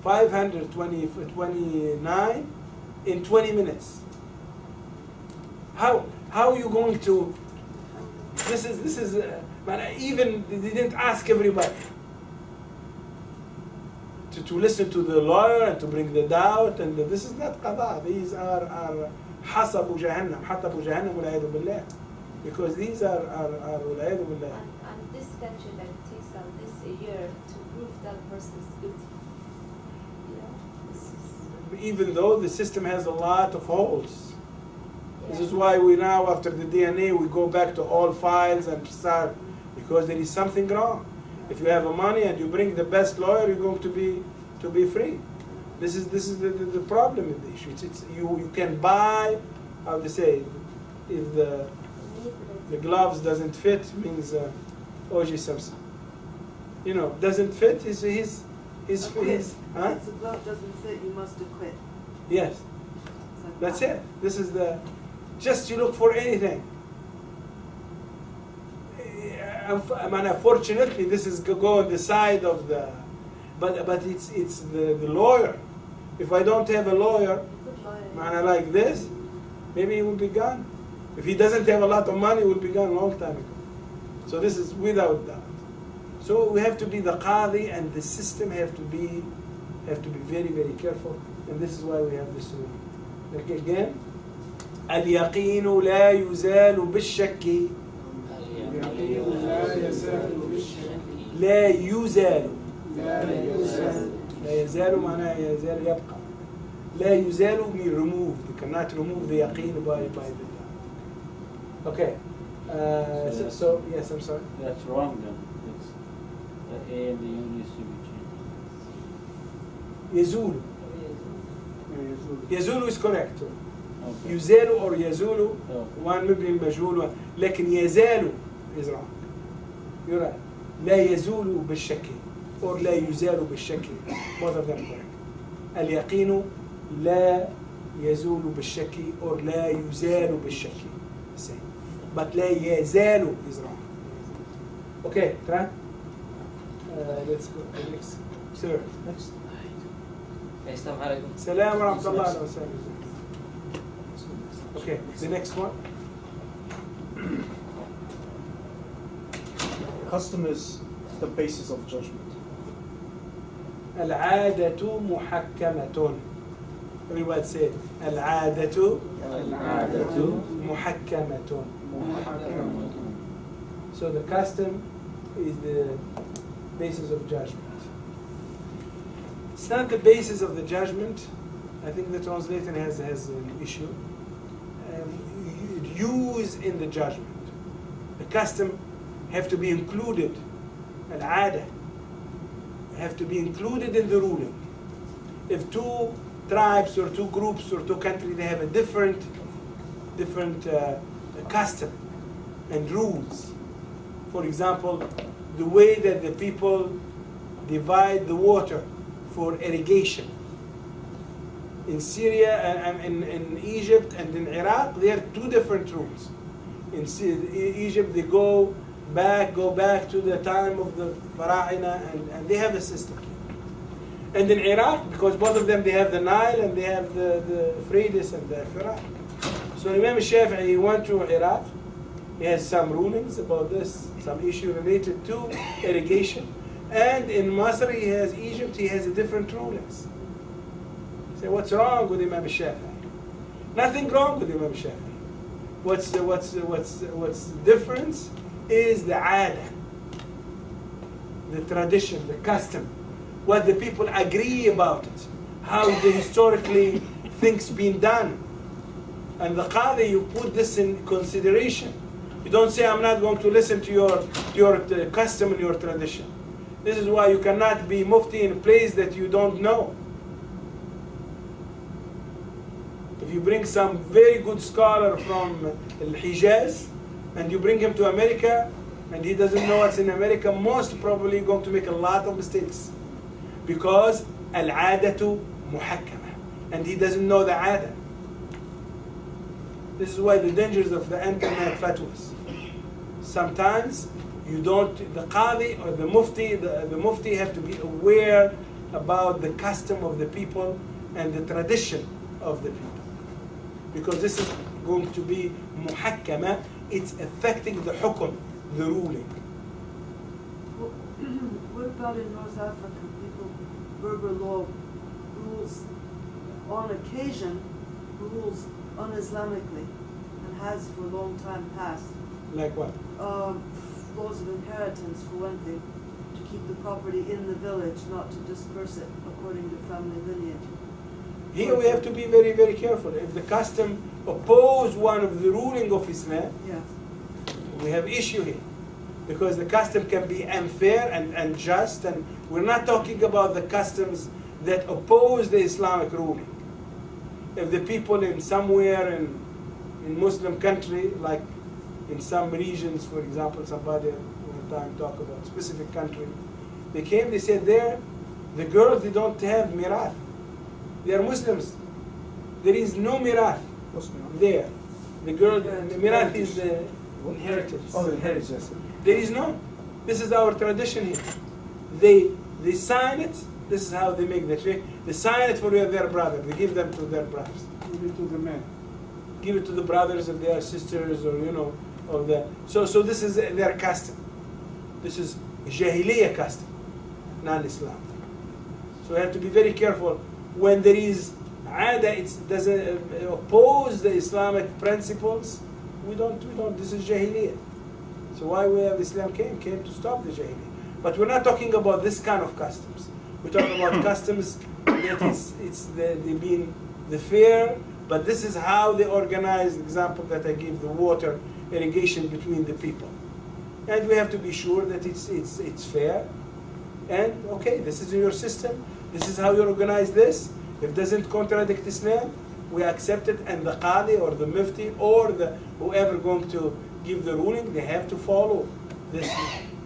529 in 20 minutes. How are you going to? This is man, even they didn't ask everybody to listen to the lawyer and to bring the doubt, and this is not qada. These are hasabu jahannam, hatabu jahannam wal-'iyadhu billah, because these are wal-'iyadhu billah. And this country like takes on this a year to prove that person is guilty. Even though the system has a lot of holes. This is why we now, after the DNA, we go back to all files and start, because there is something wrong. If you have money and you bring the best lawyer, you're going to be free. This is the problem with the issue. It's you can buy, how to say, if the gloves doesn't fit, means Oji Samson. Doesn't fit, his huh? If the glove doesn't fit, you must acquit. Yes. That's it. This is just you look for anything. Unfortunately, this is go on the side of the, but it's the lawyer. If I don't have a lawyer, like this, maybe he will be gone. If he doesn't have a lot of money, he will be gone a long time ago. So this is without doubt. So we have to be the qadi, and the system have to be very, very careful, and this is why we have this rule. Like again, اليقين لا يزال بالشك. لا يزال. لا يزال معناه يزال يبقى. لا يزال mean removed. You cannot remove the yaqeen by the doubt. Okay. So yes, I'm sorry. That's wrong then. The A and the U needs to be changed. يزول. يزول is correct. Okay. يزال or يزول, Okay. one مبني المجهول, لكن يزال is wrong. You're right. لا يزول بالشك or لا يزال بالشك. Both of them correct. اليقين لا يزول بالشك or لا يزال بالشك. Same. But لا يزال is wrong. Okay, try. Let's go. Next, sir. Next. Assalamu alaikum. Salam wa rahmatullah. Okay, the next one. Custom is the basis of judgment. العادة محكمة. Everybody say it. العادة محكمة. So the custom is the basis of judgment. It's not the basis of the judgment. I think the translator has an issue. Use in the judgment. The custom have to be included. Al-ada have to be included in the ruling. If two tribes or two groups or two countries, they have a different custom and rules. For example, the way that the people divide the water for irrigation. In Syria and in Egypt and in Iraq, there are two different rules. In Egypt, they go back to the time of the Fara'ina, and they have a system. And in Iraq, because both of them, they have the Nile and they have the Euphrates and the Firat. So Imam Shafi'i went to Iraq. He has some rulings about this, some issue related to irrigation. And in Masr, he has Egypt, he has a different rulings. Say, what's wrong with Imam Shafi'i? Nothing wrong with Imam Shafi'i. What's the difference is the ada, the tradition, the custom, what the people agree about it, how the historically things been done. And the Qadi, you put this in consideration. You don't say, I'm not going to listen to your custom and your tradition. This is why you cannot be mufti in a place that you don't know. If you bring some very good scholar from Al-Hijaz and you bring him to America and he doesn't know what's in America, most probably going to make a lot of mistakes. Because al-adatu muhakkama, and he doesn't know the ada. This is why the dangers of the internet fatwas. Sometimes you don't, the qadi or the mufti have to be aware about the custom of the people and the tradition of the people. Because this is going to be muhakkama, it's affecting the hukum, the ruling. What about in North Africa? People, Berber law rules on occasion, rules un-Islamically, and has for a long time past. Like what? Laws of inheritance, for one thing, to keep the property in the village, not to disperse it according to family lineage. Here we have to be very, very careful. If the custom oppose one of the ruling of Islam, Yes. we have issue here. Because the custom can be unfair and unjust, and we're not talking about the customs that oppose the Islamic ruling. If the people in somewhere in Muslim country, like in some regions, for example, somebody one time talk about specific country, they came, they said there, the girls, they don't have mirath. They are Muslims. There is no mirath there. The girl, the mirath is the inheritance. Oh, the inheritance. There is no. This is our tradition here. They sign it. This is how they make the trade. They sign it for their brother. They give them to their brothers. Give it to the men. Give it to the brothers of their sisters, or of the. So this is their custom. This is Jahiliyyah custom, non-Islam. So we have to be very careful when there is ada. It doesn't oppose the Islamic principles. We don't. This is Jahiliyyah. So why we have Islam came to stop the Jahiliyyah. But we're not talking about this kind of customs. We're talking about customs that they mean the fair, but this is how they organize. The example that I give, the water irrigation between the people, and we have to be sure that it's fair. And okay, this is your system. This is how you organize this. If it doesn't contradict Islam, we accept it, and the qadi or the mufti or the whoever going to give the ruling, they have to follow this,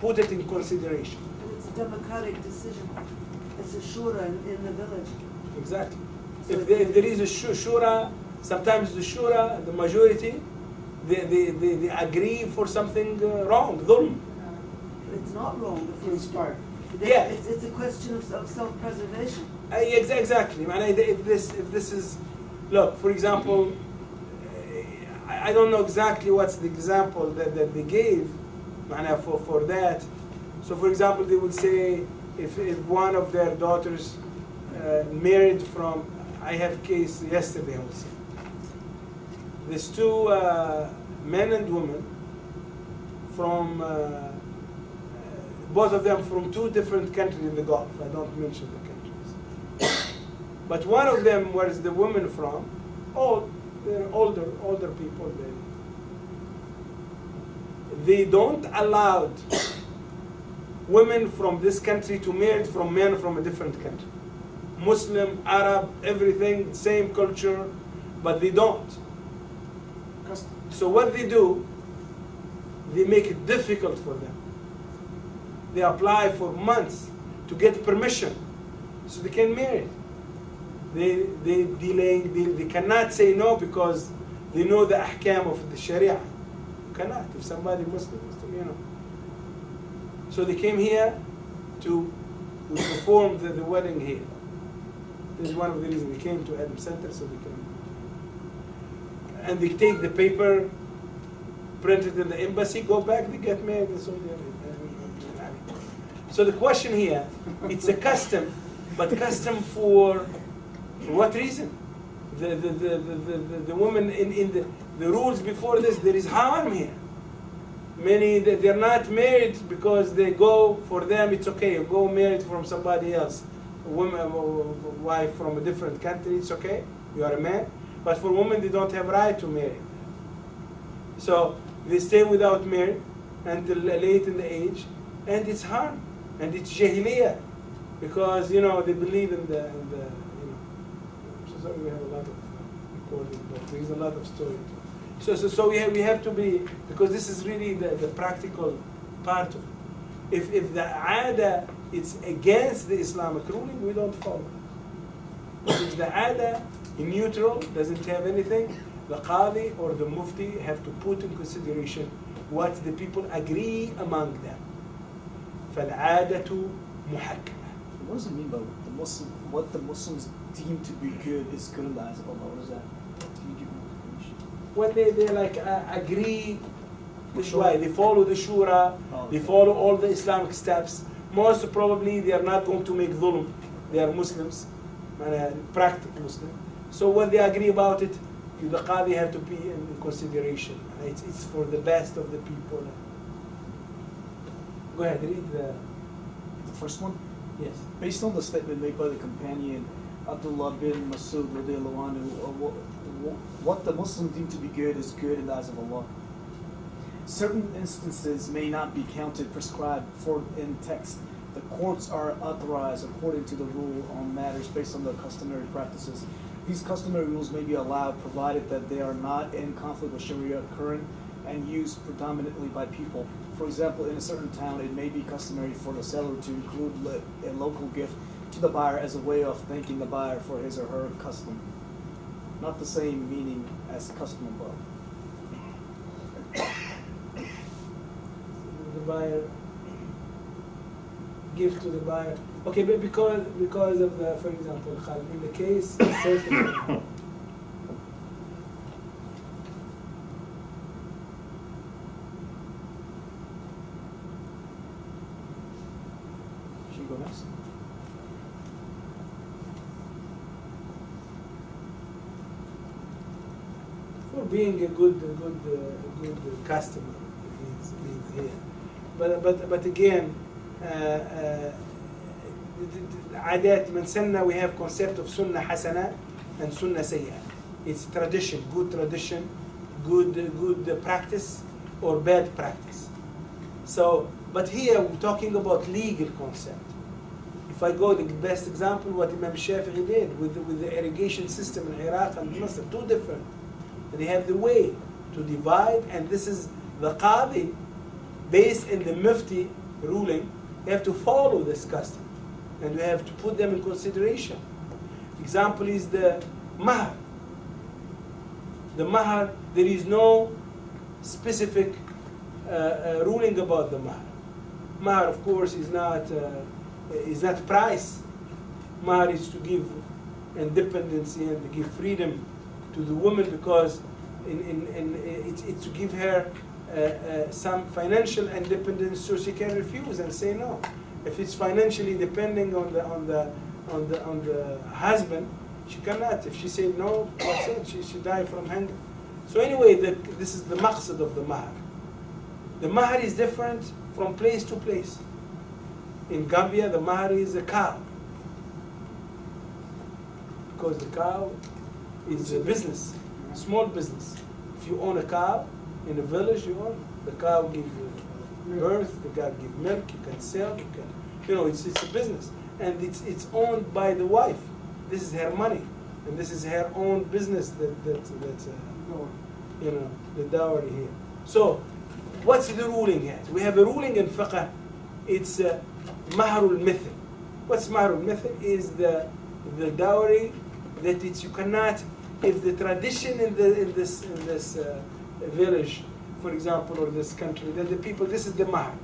put it in consideration. And it's a democratic decision. It's a shura in the village. Exactly. So If there is a shura, sometimes the shura, the majority, they agree for something wrong, dhulm. It's not wrong if it's Inspired. Yeah. It's a question of self-preservation. Exactly. If this is, look, for example, I don't know exactly what's the example that they gave for that. So, for example, they would say if one of their daughters married from, I have a case yesterday, I would say. There's two men and women from, both of them from two different countries in the Gulf. I don't mention the countries. But one of them, where is the woman from? They're older people. They don't allow women from this country to marry from men from a different country. Muslim, Arab, everything, same culture, but they don't. So what they do, they make it difficult for them. They apply for months to get permission so they can marry. They delaying, they cannot say no because they know the ahkam of the Sharia. You cannot, if somebody Muslim, you know. So they came here to perform the wedding here. This is one of the reasons they came to Adam Center, so they can. And they take the paper, print it in the embassy, go back, they get married in Saudi Arabia. So the question here, it's a custom, but custom for what reason? The women in the rules before this, there is harm here. Many, they're not married because they go, for them it's okay, you go married from somebody else. A woman, a wife from a different country, it's okay, you are a man. But for women, they don't have right to marry. So they stay without marriage until late in the age, and it's harm, and it's jahiliyyah, because they believe in the So sorry, we have a lot of recording, but there's a lot of story. So we have to be, because this is really the practical part of it. If the aada it's against the Islamic ruling, we don't follow it. But if the aada in neutral, doesn't have anything, the qadi or the mufti have to put in consideration what the people agree among them. فَالْعَادَةُ مُحَكَّمَةٌ. What does it mean by what the Muslims deem to be good is good in the eyes of Allah? What is that? Can you give me more information? When they agree, they follow the shura, Oh, they okay. follow all the Islamic steps. Most probably they are not going to make dhulm. They are Muslims, practical Muslim. So when they agree about it, the qadi have to be in consideration. It's for the best of the people. Go ahead, read the first one. Yes. Based on the statement made by the companion Abdullah bin Masud radiallahu anhu, what the Muslim deem to be good is good in the eyes of Allah. Certain instances may not be counted prescribed for in text. The courts are authorized according to the rule on matters based on the customary practices. These customary rules may be allowed provided that they are not in conflict with Sharia, current and used predominantly by people. For example, in a certain town, it may be customary for the seller to include a local gift to the buyer as a way of thanking the buyer for his or her custom. Not the same meaning as custom above. The buyer give to the buyer. Okay, but because of the, for example, in the case, certainly. Should we go next? For being a good customer, means here. But again, عادات من سنة, we have concept of sunnah hasana and sunnah sayyi'ah. It's tradition, good practice or bad practice. So, but here we're talking about legal concept. If I go, the best example, what Imam Shafi'i did with the irrigation system in Iraq and Masr, two different. They have the way to divide, and this is the qadi, based in the mufti ruling, they have to follow this custom, and we have to put them in consideration. Example is the mahar. The mahar, there is no specific ruling about the mahar. Mahar, of course, is not is not price. Mahar is to give independency and to give freedom to the woman, because it's to give her some financial independence so she can refuse and say no. If it's financially depending on the husband, she cannot. If she said no, that's it. She died from hunger. So anyway, this is the maqsad of the mahar. The mahar is different from place to place. In Gambia, the mahar is a cow, because the cow is a business, small business. If you own a cow in a village, you own the cow gives birth, the cow gives milk. You can sell. It's a business, and it's owned by the wife. This is her money, and this is her own business. The dowry here. So, what's the ruling here? We have a ruling in fiqh. It's mahrul mithl. What's mahrul mithl? Is the dowry that you cannot. If the tradition in this village, for example, or this country, that the people, this is the mahr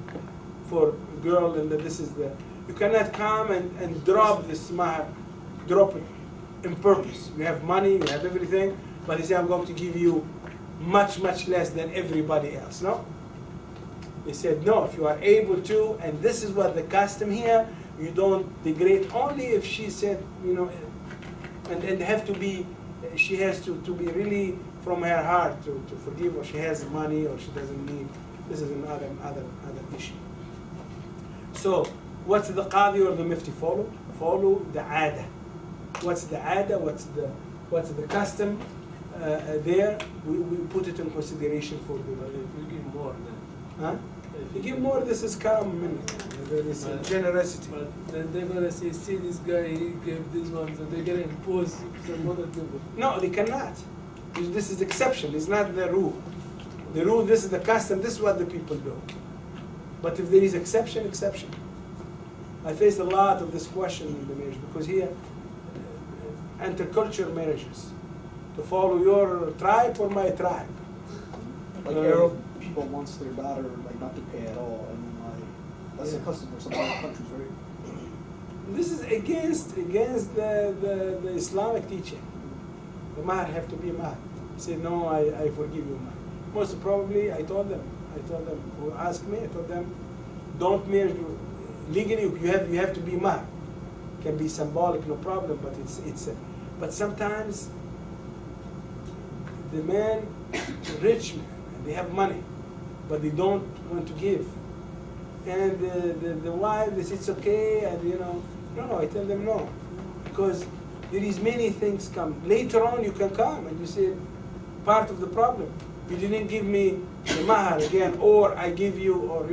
for a girl, and you cannot come and drop this mahr, drop it in purpose. You have money, you have everything, but you say, I'm going to give you much, much less than everybody else. No? They said, no, if you are able to, and this is what the custom here, you don't degrade, only if she said, and have to be, she has to be really from her heart to forgive, or she has money, or she doesn't need. This is another issue. So, what's the qadi or the mufti follow? Follow the ada. What's the ada? What's the custom there? We put it in consideration for the. If you give more, then. Huh? If you give more, this is common. There is generosity. But then they're gonna say, see this guy, he gave this one, so they're gonna impose some other people. No, they cannot. This is exception. It's not the rule. The rule. This is the custom. This is what the people do. But if there is exception. I face a lot of this question in the marriage, because here, intercultural marriages, to follow your tribe or my tribe. Like Arab people wants their daughter not to pay at all, and that's the custom for some other countries, right? This is against the Islamic teaching. The mahar have to be mahar. He said, no, I forgive you mahar. Most probably, I told them who asked me, I told them, don't marry legally. You have to be mahar. Can be symbolic, no problem, but but sometimes the man, rich man, and they have money, but they don't want to give. And the wife, they say it's okay, and no, I tell them no, because there is many things come. Later on, you can come and you say, part of the problem, you didn't give me the mahar again, or I give you, or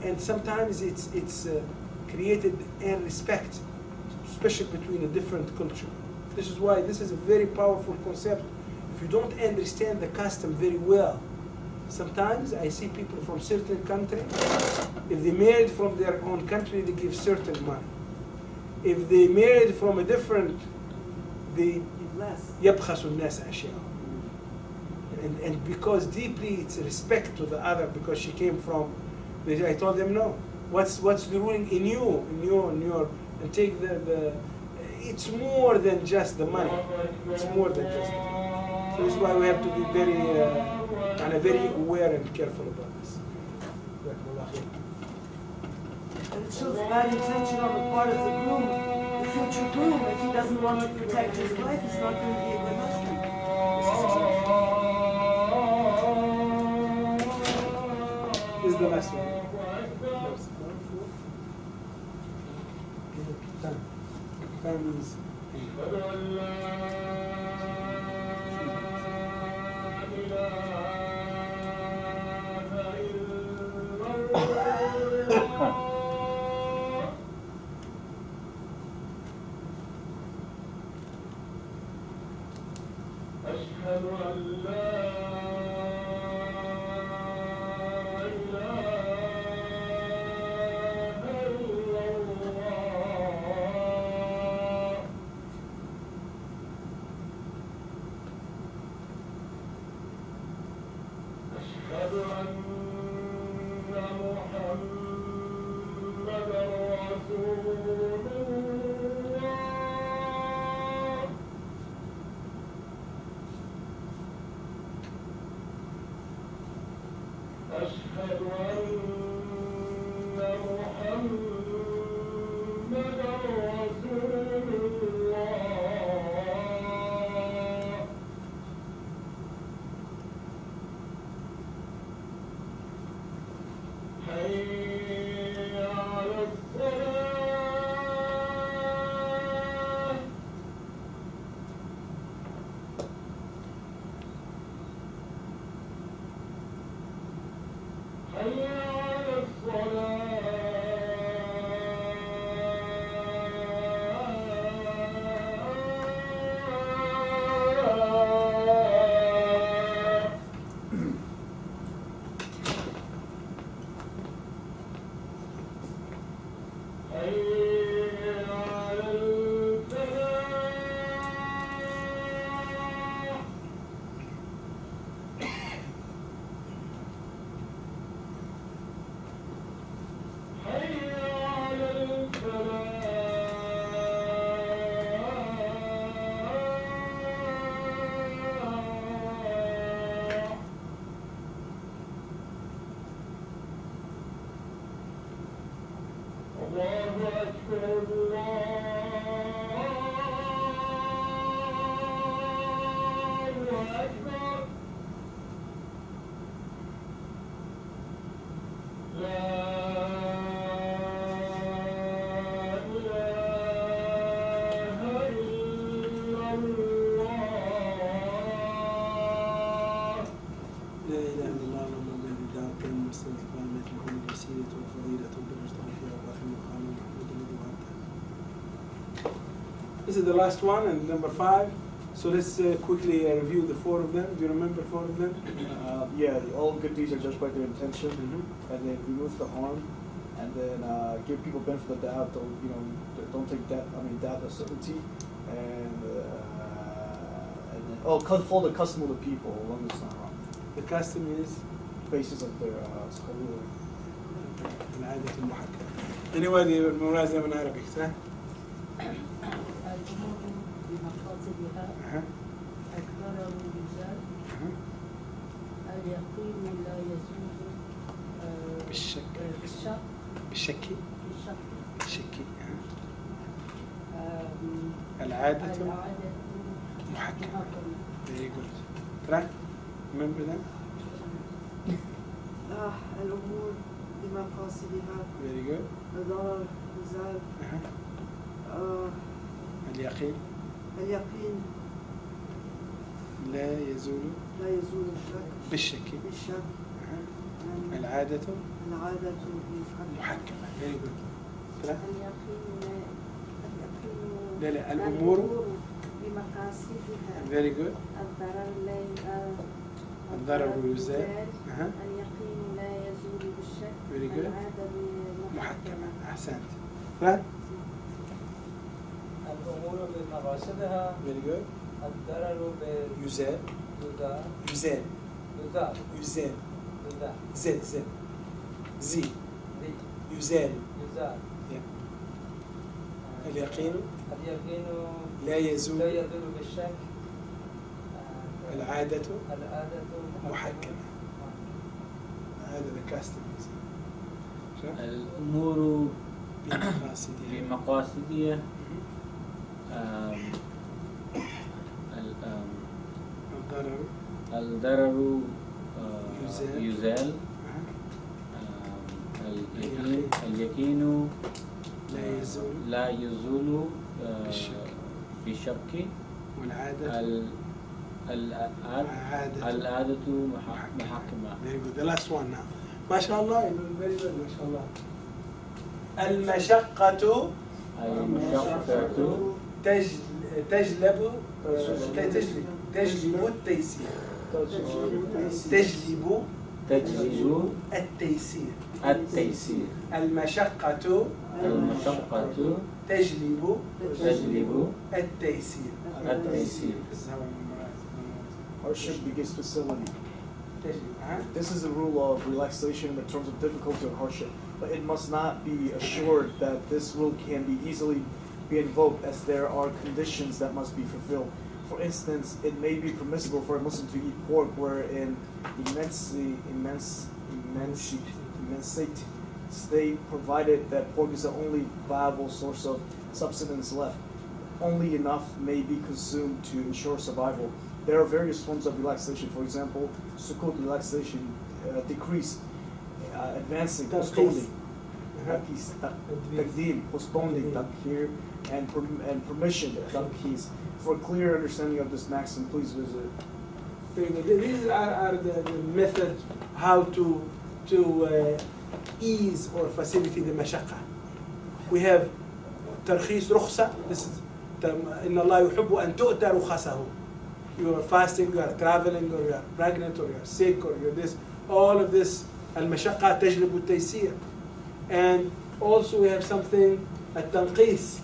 and sometimes it's created in respect, especially between a different culture. This is why this is a very powerful concept. If you don't understand the custom very well, sometimes I see people from certain country, if they married from their own country, they give certain money. If they married from a different, they less. يبخس الناس أشياء. And because deeply it's respect to the other, because she came from, I told them no. What's the ruling in your, and take the it's more than just the money. It's more than just the money. So this is why we have to be very aware and careful about this. And it shows bad intention on the part of the groom, the future groom. If he doesn't want to protect his wife, he's not going to be a good husband. This is the last one. Families. أشهد أن محمدًا رسول الله. حي على الصلاة. حي على الصلاة. حي على الفلاح. حي على الفلاح. الله أكبر الله أكبر. لا إله إلا الله. لا إله إلا الله الذي دعا كان مستوى القامة لكل الوسيلة والفضيلة بالرجل فيها وفي المقام المحمود الذي وعدته. This is the last one and number 5. So let's quickly review the 4 of them. Do you remember 4 of them? Yeah, all good deeds are judged by their intention, Mhm. and then remove the harm, and then give people benefit of the doubt. Don't take doubt as certainty, and then follow the custom of the people, as long as it's not wrong. The custom is Basis of their school. العادة المحكمة. Anyway, المرازة من Arabic, صح؟ الأمور بمقاصدها الضرر يزال اليقين لا يزول بالشك. بالشك بالشك. بالشك بالشك. العادة العادة محكمة. Very good. Right? Remember that? الأمور بمقاصدها Very good. الضرر يزال اليقين اليقين لا يزول لا يزول الشك بالشك. بالشك العادة العادة محكمة. Very good. Right? اليقين لا لا الأمور بمقاصدها Very good. الضرر يزال. اليقين لا يزول بالشك Very good. العادة محكمة. أحسنت. Right? الأمور بمقاصدها Very good. الضرر يزال. باليزال يزال. يزال يزال. يزال زل زل. زي. ذي يزال. يزال Yeah. اليقين اليقين لا يزول لا يزول بالشك العادة العادة محكمة. هذا the custom. الأمور بمقاصدها. بمقاصدها الضرر الضرر يزال. يزال اليقين لا يزول لا يزول بالشك. بالشك والعادة العادة محكمة. Very good. The last one now. ما شاء الله. Very good. ما شاء الله. المشقة المشقة تجلب التيسير. تجلب التيسير. التيسير. المشقة تجلب التيسير. Hardship begets facility. تجلب. This is the rule of relaxation in the terms of difficulty or hardship. but it must not be assured that this rule can be easily be invoked, as there are conditions that must be fulfilled. For instance, it may be permissible for a Muslim to eat pork where in immense state, provided that pork is the only viable source of subsistence left. Only enough may be consumed to ensure survival. There are various forms of relaxation. For example, sukut relaxation, decrease, advancing, postponing, taqdeem, postponing, takhir, and permission, takhis. For a clear understanding of this maxim, please visit. These are the methods how to ease or facilitate the mashaqqa. We have tarkhis rukhsa. This is inna Allah yuhibbu an tu'ta rukhasahu. You are fasting, you are traveling, or you are pregnant, or you are sick, or you're this. All of this al-mashaqqa tajlibu al-taysir. And also we have something at-tanqis,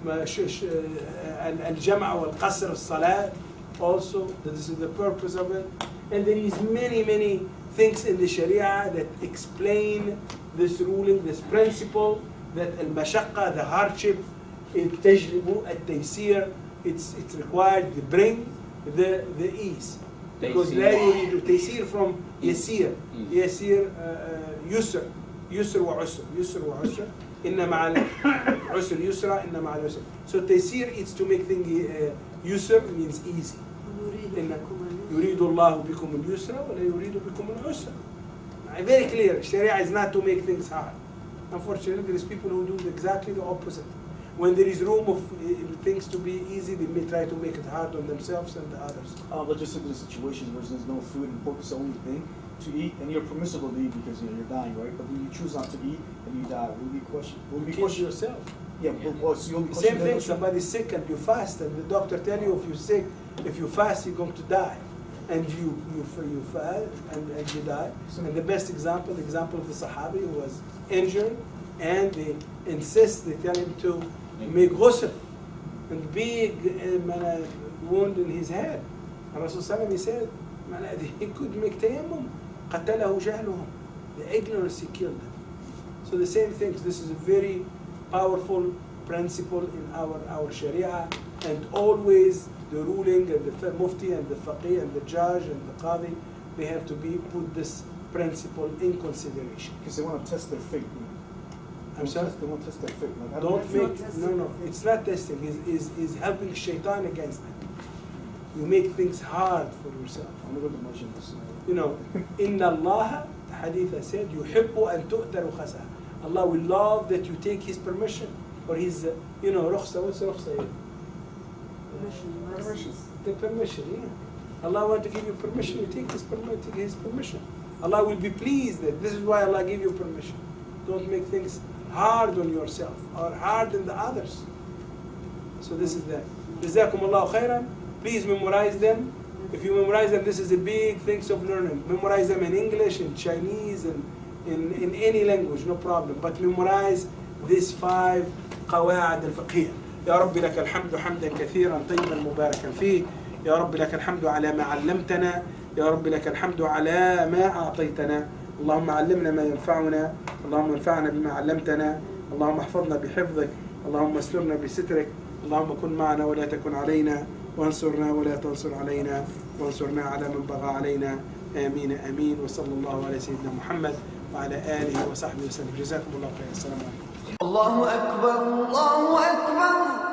al-jam'a wal-qasr al-salat. Also, this is the purpose of it. And there is many things in the Sharia that explain this ruling, this principle, that al-mashaqqa, the hardship, tajlibu al-taysir, it's required to bring the ease. Because لا يريد تيسير from يسير يسير يسر وعسر إن مع العسر يسرا إن مع العسر. So تيسير is to make things يسر means easy. يريد الله بكم اليسر ولا يريد بكم العسر. Very clear. Sharia is not to make things hard. Unfortunately, there is people who do exactly the opposite. When there is room of things to be easy, they may try to make it hard on themselves and the others. But just look at the situations where there's no food and pork is the only thing to eat, and you're permissible to eat because you're dying, right? But then you choose not to eat and you die. Will be questioned. Will be questioned yourself. Yeah, but so you'll be questioned. Same thing. Somebody's sick and you fast, and the doctor tell you if you're sick, if you fast, you're going to die, and you fast and you die. And the best example of the Sahabi who was injured, and they insist, they tell him to make ghusl, and big wound in his head. And Rasul Sallam, he said, he could make tayammum. قَتَلَهُ جَهْلُهُم. The ignorance, he killed them. So the same thing. This is a very powerful principle in our Sharia, and always the ruling and the mufti and the faqih and the judge and the qadi, they have to put this principle in consideration. Because they want to test their faith. I'm sorry? They want to test their faith. No, it's not testing. It's helping shaitan against them. You make things hard for yourself. I'm going to mention this. You know, Inna Allah, the hadith said, yuhibbu an tu'ta rukhasa. Allah will love that you take His permission, or His, rukhsa. What's rukhsa? Permission. The permission, yeah. Allah wants to give you permission, you take His permission. Allah will be pleased that this is why Allah gave you permission. Don't make things hard on yourself or hard on the others. So this is that. Jazakumullahu khairan. Please memorize them. If you memorize them, this is a big thing of learning. Memorize them in English, in Chinese, and in any language, no problem. But memorize these 5 قواعد الفقهية. يا رب لك الحمد حمدا كثيرا طيبا مباركا فيه. يا رب لك الحمد على ما علمتنا. يا رب لك الحمد على ما أعطيتنا. اللهم علمنا ما ينفعنا. اللهم انفعنا بما علمتنا. اللهم احفظنا بحفظك. اللهم استرنا بسترك. اللهم كن معنا ولا تكن علينا. وانصرنا ولا تنصر علينا. وانصرنا على من بغى علينا. آمين آمين. وصلى الله على سيدنا محمد وعلى آله وصحبه وسلم. جزاكم الله خير. السلام عليكم. الله أكبر الله أكبر